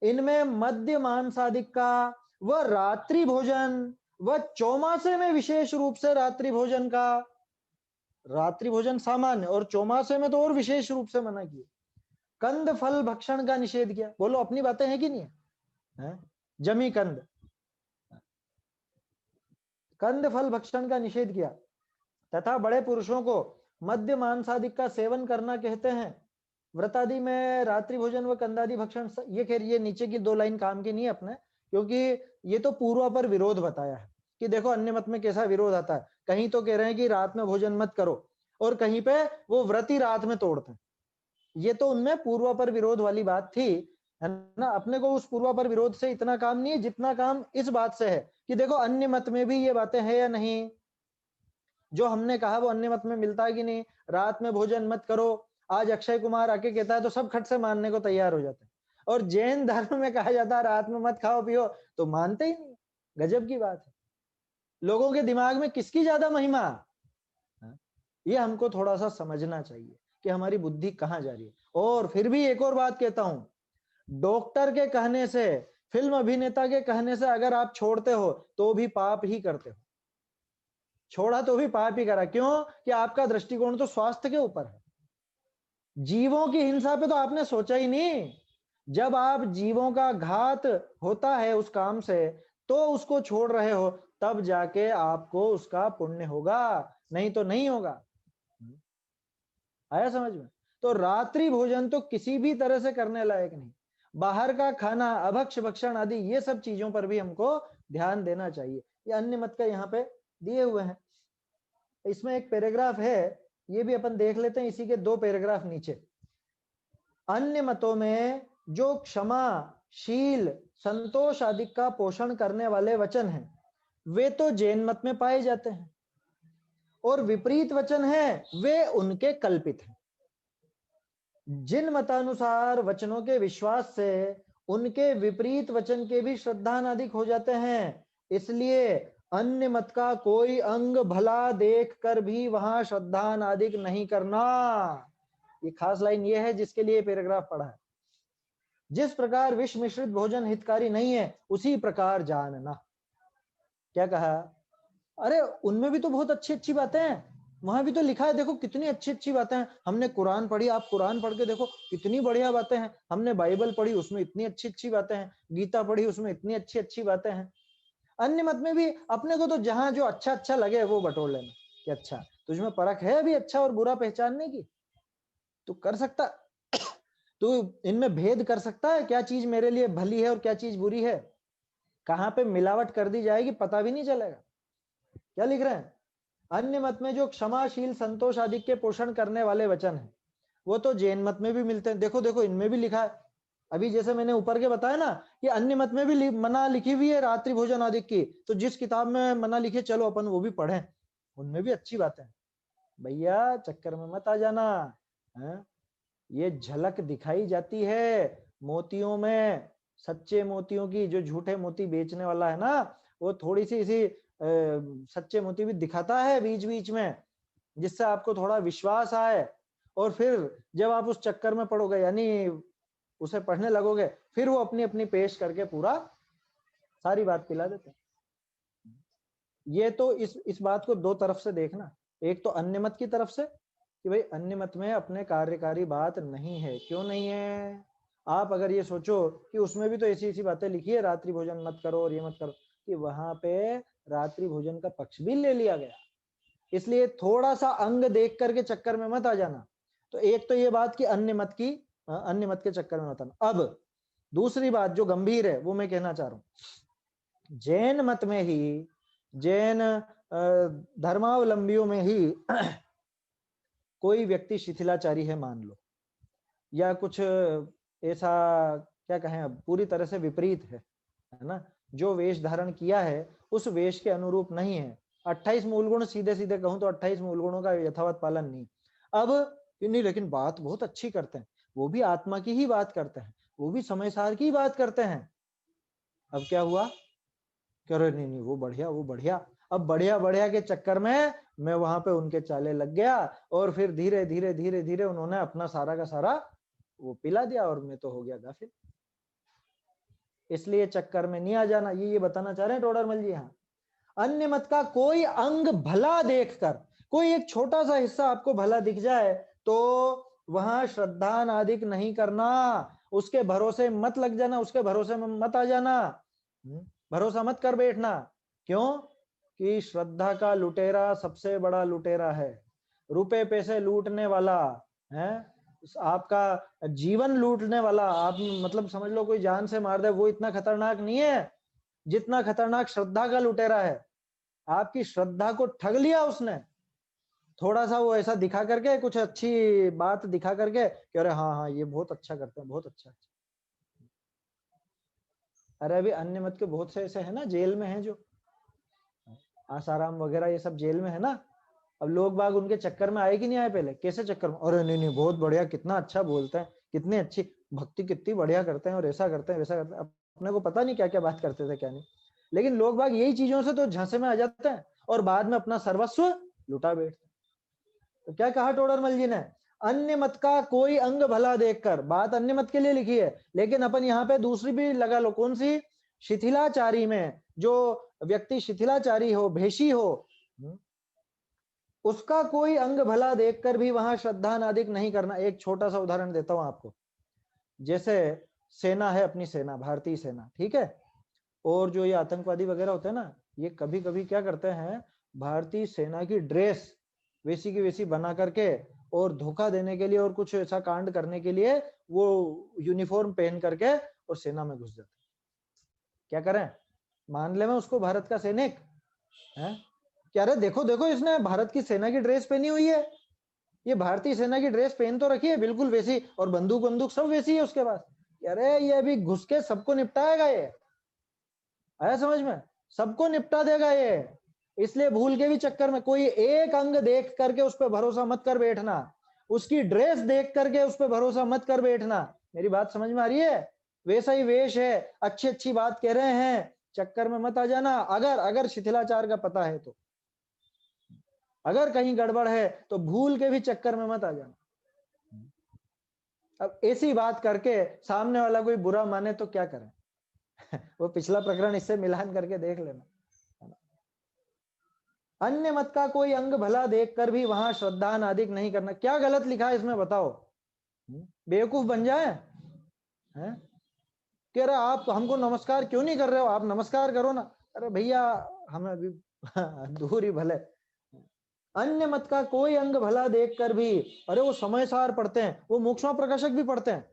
इनमें मध्य मांसादिक का व रात्रि भोजन व चौमासे में विशेष रूप से रात्रि भोजन का, रात्रि भोजन सामान्य और चौमासे में तो और विशेष रूप से मना किया। कंद फल भक्षण का निषेध किया। बोलो अपनी बातें हैं कि नहीं है? जमी कंद फल भक्षण का निषेध किया। तथा बड़े पुरुषों को मध्य मांसादिक का सेवन करना कहते हैं। व्रतादि में रात्रि भोजन व कंदादि भक्षण, ये खैर ये नीचे की 2 लाइन काम की नहीं है अपने, क्योंकि ये तो पूर्व पर विरोध बताया है कि देखो अन्य मत में कैसा विरोध आता है। कहीं तो कह रहे हैं कि रात में भोजन मत करो, और कहीं पे वो व्रत ही रात में तोड़ते हैं। ये तो उनमें पूर्व पर विरोध वाली बात थी, है ना। अपने को उस पूर्व पर विरोध से इतना काम नहीं है जितना काम इस बात से है कि देखो अन्य मत में भी ये बातें हैं या नहीं। जो हमने कहा वो अन्य मत में मिलता है कि नहीं। रात में भोजन मत करो, आज अक्षय कुमार आके कहता है तो सब खट से मानने को तैयार हो जाते हैं। और जैन धर्म में कहा जाता है रात में मत खाओ पियो, तो मानते ही नहीं। गजब की बात है। लोगों के दिमाग में किसकी ज्यादा महिमा, ये हमको थोड़ा सा समझना चाहिए कि हमारी बुद्धि कहाँ जा रही है। और फिर भी एक और बात कहता हूं, डॉक्टर के कहने से फिल्म अभिनेता के कहने से अगर आप छोड़ते हो तो भी पाप ही करते हो, छोड़ा तो भी पाप ही करा। क्यों? कि आपका दृष्टिकोण तो स्वास्थ्य के ऊपर है, जीवों की हिंसा पे तो आपने सोचा ही नहीं। जब आप जीवों का घात होता है उस काम से, तो उसको छोड़ रहे हो, तब जाके आपको उसका पुण्य होगा, नहीं तो नहीं होगा। आया समझ में? तो रात्रि भोजन तो किसी भी तरह से करने लायक नहीं। बाहर का खाना, अभक्ष भक्षण आदि, ये सब चीजों पर भी हमको ध्यान देना चाहिए। ये अन्य मत का यहाँ पे दिए हुए हैं। इसमें एक पैराग्राफ है, ये भी अपन देख लेते हैं, इसी के 2 पैराग्राफ नीचे। अन्य मतों में जो क्षमा, शील, संतोष आदि का पोषण करने वाले वचन हैं, वे तो जैन मत में पाए जाते हैं, और विपरीत वचन हैं वे उनके कल्पित हैं। जिन मतानुसार वचनों के विश्वास से उनके विपरीत वचन के भी श्रद्धानादिक हो जाते हैं, इसलिए अन्य मत का कोई अंग भला देख कर भी वहां श्रद्धानादिक नहीं करना। ये खास लाइन ये है जिसके लिए पैराग्राफ पढ़ा है। जिस प्रकार विष मिश्रित भोजन हितकारी नहीं है, उसी प्रकार जानना। क्या कहा? अरे उनमें भी तो बहुत अच्छी अच्छी बातें हैं, वहां भी तो लिखा है, देखो कितनी अच्छी अच्छी बातें हैं। हमने कुरान पढ़ी, आप कुरान पढ़ के देखो कितनी बढ़िया बातें हैं। हमने बाइबल पढ़ी, उसमें इतनी अच्छी अच्छी बातें हैं। गीता पढ़ी, उसमें इतनी अच्छी अच्छी बातें हैं। अन्य मत में भी अपने को तो जहां जो अच्छा अच्छा लगे वो बटोर लेना कि अच्छा तुझमें परख है अभी अच्छा और बुरा पहचानने की, तू कर सकता, तू इनमें भेद कर सकता है, क्या चीज मेरे लिए भली है और क्या चीज बुरी है। कहां पे मिलावट कर दी जाएगी पता भी नहीं चलेगा। क्या लिख रहे हैं? अन्य मत में जो क्षमाशील, संतोष आदि के पोषण करने वाले वचन हैं, वो तो जैन मत में भी मिलते हैं। देखो देखो इनमें भी लिखा है, अभी जैसे मैंने ऊपर के बताया ना कि अन्य मत में भी मना लिखी हुई है रात्रि भोजन आदि की, तो जिस किताब में मना लिखी चलो अपन वो भी पढ़ें, उनमें भी अच्छी बातें हैं। भैया चक्कर में मत आ जाना है? ये झलक दिखाई जाती है मोतियों में, सच्चे मोतियों की। जो झूठे मोती बेचने वाला है ना, वो थोड़ी सी इसी सच्चे मोती भी दिखाता है बीच बीच में, जिससे आपको थोड़ा विश्वास आए, और फिर जब आप उस चक्कर में पड़ोगे, यानी उसे पढ़ने लगोगे, फिर वो अपनी अपनी पेश करके पूरा सारी बात पिला देते हैं। ये तो इस बात को 2 तरफ से देखना। एक तो अन्य मत की तरफ से कि भाई अन्य मत में अपने कार्यकारी बात नहीं है। क्यों नहीं है? आप अगर ये सोचो कि उसमें भी तो ऐसी ऐसी बातें लिखी है, रात्रि भोजन मत करो और ये मत करो, कि वहां पे रात्रि भोजन का पक्ष भी ले लिया गया। इसलिए थोड़ा सा अंग देख करके चक्कर में मत आ जाना। तो एक तो ये बात कि अन्य मत के चक्कर में मत आना। अब दूसरी बात जो गंभीर है वो मैं कहना चाह रहा हूं। जैन मत में ही, जैन धर्मावलंबियों में ही कोई व्यक्ति शिथिलाचारी है मान लो, या कुछ ऐसा क्या कहें, अब पूरी तरह से विपरीत है ना, जो वेश धारण किया है उस वेश के अनुरूप नहीं है। 28 मूल गुण, सीधे सीधे कहूं तो 28 मूल गुणों का यथावत पालन नहीं। अब नहीं, लेकिन बात बहुत अच्छी करते हैं, वो भी आत्मा की ही बात करते हैं, वो भी समय सार की बात करते हैं। अब क्या हुआ? कह रहे नहीं नहीं वो बढ़िया, वो बढ़िया। अब बढ़िया बढ़िया के चक्कर में मैं वहां पे उनके चाले लग गया, और फिर धीरे धीरे धीरे धीरे उन्होंने अपना सारा का सारा वो पिला दिया, और मैं तो हो गया गाफिल। इसलिए चक्कर में नहीं आ जाना, ये बताना चाह रहे हैं टोडरमल जी। यहाँ अन्य मत का कोई अंग भला देखकर, कोई एक छोटा सा हिस्सा आपको भला दिख जाए तो वहां श्रद्धा नादिक नहीं करना, उसके भरोसे मत लग जाना, उसके भरोसे में मत आ जाना, भरोसा मत कर बैठना। क्यों? कि श्रद्धा का लुटेरा सबसे बड़ा लुटेरा है, रुपए पैसे लूटने वाला है, आपका जीवन लूटने वाला। आप मतलब समझ लो कोई जान से मार दे, वो इतना खतरनाक नहीं है जितना खतरनाक श्रद्धा का लुटेरा है। आपकी श्रद्धा को ठग लिया उसने, थोड़ा सा वो ऐसा दिखा करके, कुछ अच्छी बात दिखा करके कि अरे हाँ हाँ ये बहुत अच्छा करते हैं, बहुत अच्छा। अरे अभी अन्य मत के बहुत से ऐसे है ना, जेल में है, जो आसाराम वगैरह ये सब जेल में है ना। अब लोग बाग उनके चक्कर में आए कि नहीं आए? पहले कैसे चक्कर में, अरे नहीं नहीं बहुत बढ़िया, कितना अच्छा बोलते हैं, कितनी अच्छी भक्ति, कितनी बढ़िया करते हैं, और ऐसा करते हैं वैसा करते हैं। अपने को पता नहीं क्या क्या बात करते थे क्या नहीं, लेकिन लोग बाग यही चीजों से तो झांसे में आ जाते हैं और बाद में अपना सर्वस्व लुटा बैठते हैं। तो क्या कहा टोडरमल जी ने? अन्य मत का कोई अंग भला देखकर, बात अन्य मत के लिए लिखी है, लेकिन अपन यहाँ पे दूसरी भी लगा लो, कौन सी? शिथिलाचारी में जो व्यक्ति शिथिलाचारी हो, भेषी हो, उसका कोई अंग भला देखकर भी वहां श्रद्धा नादिक नहीं करना। एक छोटा सा उदाहरण देता हूं आपको। जैसे सेना है, अपनी सेना, भारतीय सेना, ठीक है, और जो ये आतंकवादी वगैरह होते हैं ना, ये कभी कभी क्या करते हैं, भारतीय सेना की ड्रेस वैसी की वैसी बना करके और धोखा देने के लिए और कुछ ऐसा कांड करने के लिए वो यूनिफॉर्म पहन करके और सेना में घुस जाते। क्या करें? मान ले मैं उसको भारत का सैनिक है, क्या रे देखो देखो इसने भारत की सेना की ड्रेस पहनी हुई है, ये भारतीय सेना की ड्रेस पहन तो रखी है बिल्कुल वैसी, और बंदूक बंदूक सब वैसी है उसके पास। अरे ये अभी घुस के सबको निपटाएगा, ये आया समझ में? सबको निपटा देगा ये। इसलिए भूल के भी चक्कर में कोई एक अंग देख करके उस पर भरोसा मत कर बैठना, उसकी ड्रेस देख करके उस पर भरोसा मत कर बैठना। मेरी बात समझ में आ रही है? वैसा ही वेश है, अच्छी अच्छी बात कह रहे हैं, चक्कर में मत आ जाना। अगर अगर शिथिलाचार का पता है तो, अगर कहीं गड़बड़ है तो भूल के भी चक्कर में मत आ जाना। अब ऐसी बात करके सामने वाला कोई बुरा माने तो क्या करें? वो पिछला प्रकरण इससे मिलान करके देख लेना। अन्य मत का कोई अंग भला देखकर भी वहां श्रद्धा नादिक नहीं करना। क्या गलत लिखा है इसमें बताओ? बेवकूफ बन जाए हैं? कह रहे आप हमको नमस्कार क्यों नहीं कर रहे हो, आप नमस्कार करो ना। अरे भैया हमें अभी दूर ही भले। अन्य मत का कोई अंग भला देखकर भी, अरे वो समय सार पढ़ते हैं, वो मोक्षमा प्रकाशक भी पढ़ते हैं,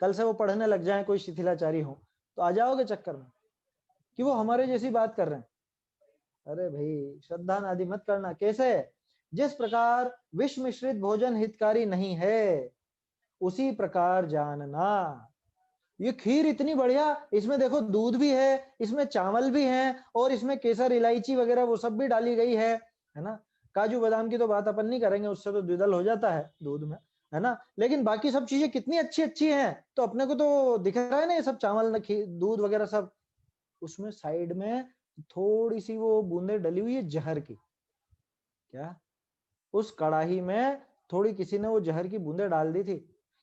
कल से वो पढ़ने लग जाए, कोई शिथिलाचारी हो तो आ जाओगे चक्कर में कि वो हमारे जैसी बात कर रहे हैं। अरे भाई श्रद्धा नादि मत करना। कैसे? जिस प्रकार विष मिश्रित भोजन हितकारी नहीं है, उसी प्रकार जानना। ये खीर इतनी बढ़िया, इसमें देखो दूध भी है, इसमें चावल भी है, और इसमें केसर इलायची वगैरह वो सब भी डाली गई है ना। काजू बादाम की तो बात अपन नहीं करेंगे, उससे तो द्विदल हो जाता है दूध में, है ना। लेकिन बाकी सब चीजें कितनी अच्छी अच्छी हैं, तो अपने को तो दिख रहा है ना ये सब चावल दूध वगैरह सब। उसमें साइड में थोड़ी सी वो बूंदे डली हुई है जहर की। क्या? उस कड़ाही में थोड़ी किसी ने वो जहर की बूंदे डाल दी थी।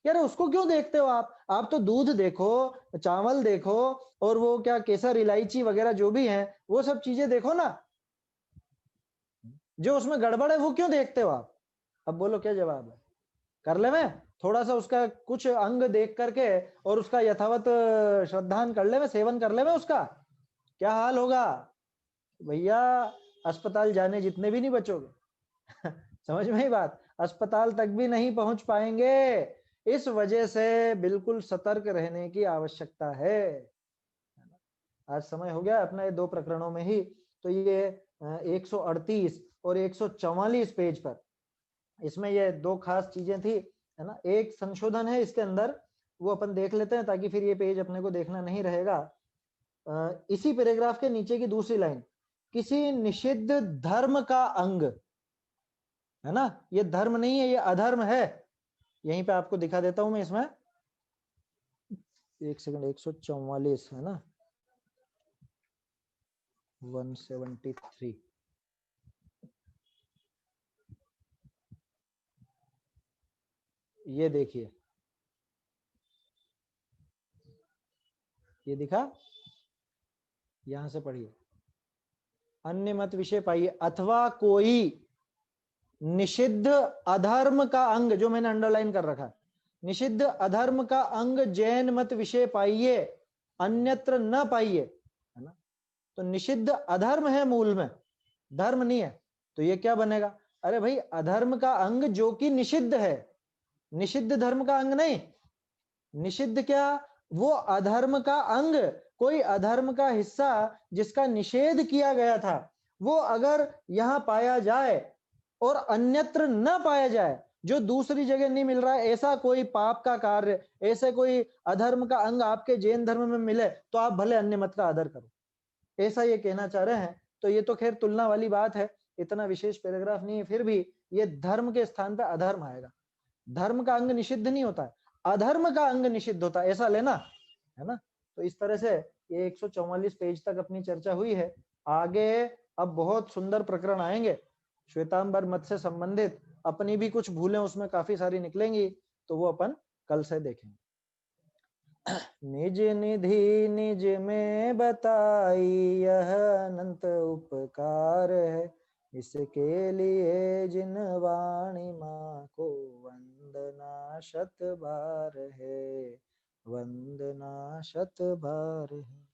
यार उसको क्यों देखते हो आप तो दूध देखो, चावल देखो, और वो क्या केसर इलायची वगैरह जो भी है वो सब चीजें देखो ना। जो उसमें गड़बड़ है वो क्यों देखते हो आप? अब बोलो क्या जवाब है? कर ले मैं थोड़ा सा उसका कुछ अंग देख करके और उसका यथावत श्रद्धान कर ले मैं, सेवन कर ले मैं उसका, क्या हाल होगा भैया? अस्पताल जाने जितने भी नहीं बचोगे। समझ में ही बात? अस्पताल तक भी नहीं पहुंच पाएंगे। इस वजह से बिल्कुल सतर्क रहने की आवश्यकता है। आज समय हो गया अपना ये दो प्रकरणों में ही। तो ये 138 और 144 पेज पर इसमें ये दो खास चीजें थी, है ना। एक संशोधन है इसके अंदर, वो अपन देख लेते हैं ताकि फिर ये पेज अपने को देखना नहीं रहेगा। इसी पैराग्राफ के नीचे की दूसरी लाइन, किसी निषिद्ध धर्म का अंग, है ना, ये धर्म नहीं है, ये अधर्म है। यहीं पे आपको दिखा देता हूं मैं इसमें, एक सेकंड, 144 है ना, 173, ये देखिए, ये दिखा, यहां से पढ़िए। अन्य मत विषय पाइए अथवा कोई निषिद्ध अधर्म का अंग, जो मैंने अंडरलाइन कर रखा है, निषिद्ध अधर्म का अंग जैन मत विषय पाइए, अन्यत्र न पाइए, है ना। तो निषिद्ध अधर्म है मूल में, धर्म नहीं है। तो ये क्या बनेगा? अरे भाई अधर्म का अंग जो कि निषिद्ध है, निषिद्ध धर्म का अंग नहीं। निषिद्ध क्या? वो अधर्म का अंग, कोई अधर्म का हिस्सा जिसका निषेध किया गया था, वो अगर यहां पाया जाए और अन्यत्र न पाया जाए, जो दूसरी जगह नहीं मिल रहा है, ऐसा कोई पाप का कार्य, ऐसे कोई अधर्म का अंग आपके जैन धर्म में मिले, तो आप भले अन्य मत का आदर करो, ऐसा ये कहना चाह रहे हैं। तो ये तो खैर तुलना वाली बात है, इतना विशेष पैराग्राफ नहीं है, फिर भी ये धर्म के स्थान पर अधर्म आएगा। धर्म का अंग निषिद्ध नहीं होता है, अधर्म का अंग निषिद्ध होता है, ऐसा लेना, है ना। तो इस तरह से ये 144 पेज तक अपनी चर्चा हुई है। आगे अब बहुत सुंदर प्रकरण आएंगे श्वेतांबर मत से संबंधित, अपनी भी कुछ भूलें उसमें काफी सारी निकलेंगी, तो वो अपन कल से देखेंगे। निज निधि निज में बताई यह अनंत उपकार है, इसके लिए जिन वाणी माँ को वंदना शत बार है, वंदना शत बार है।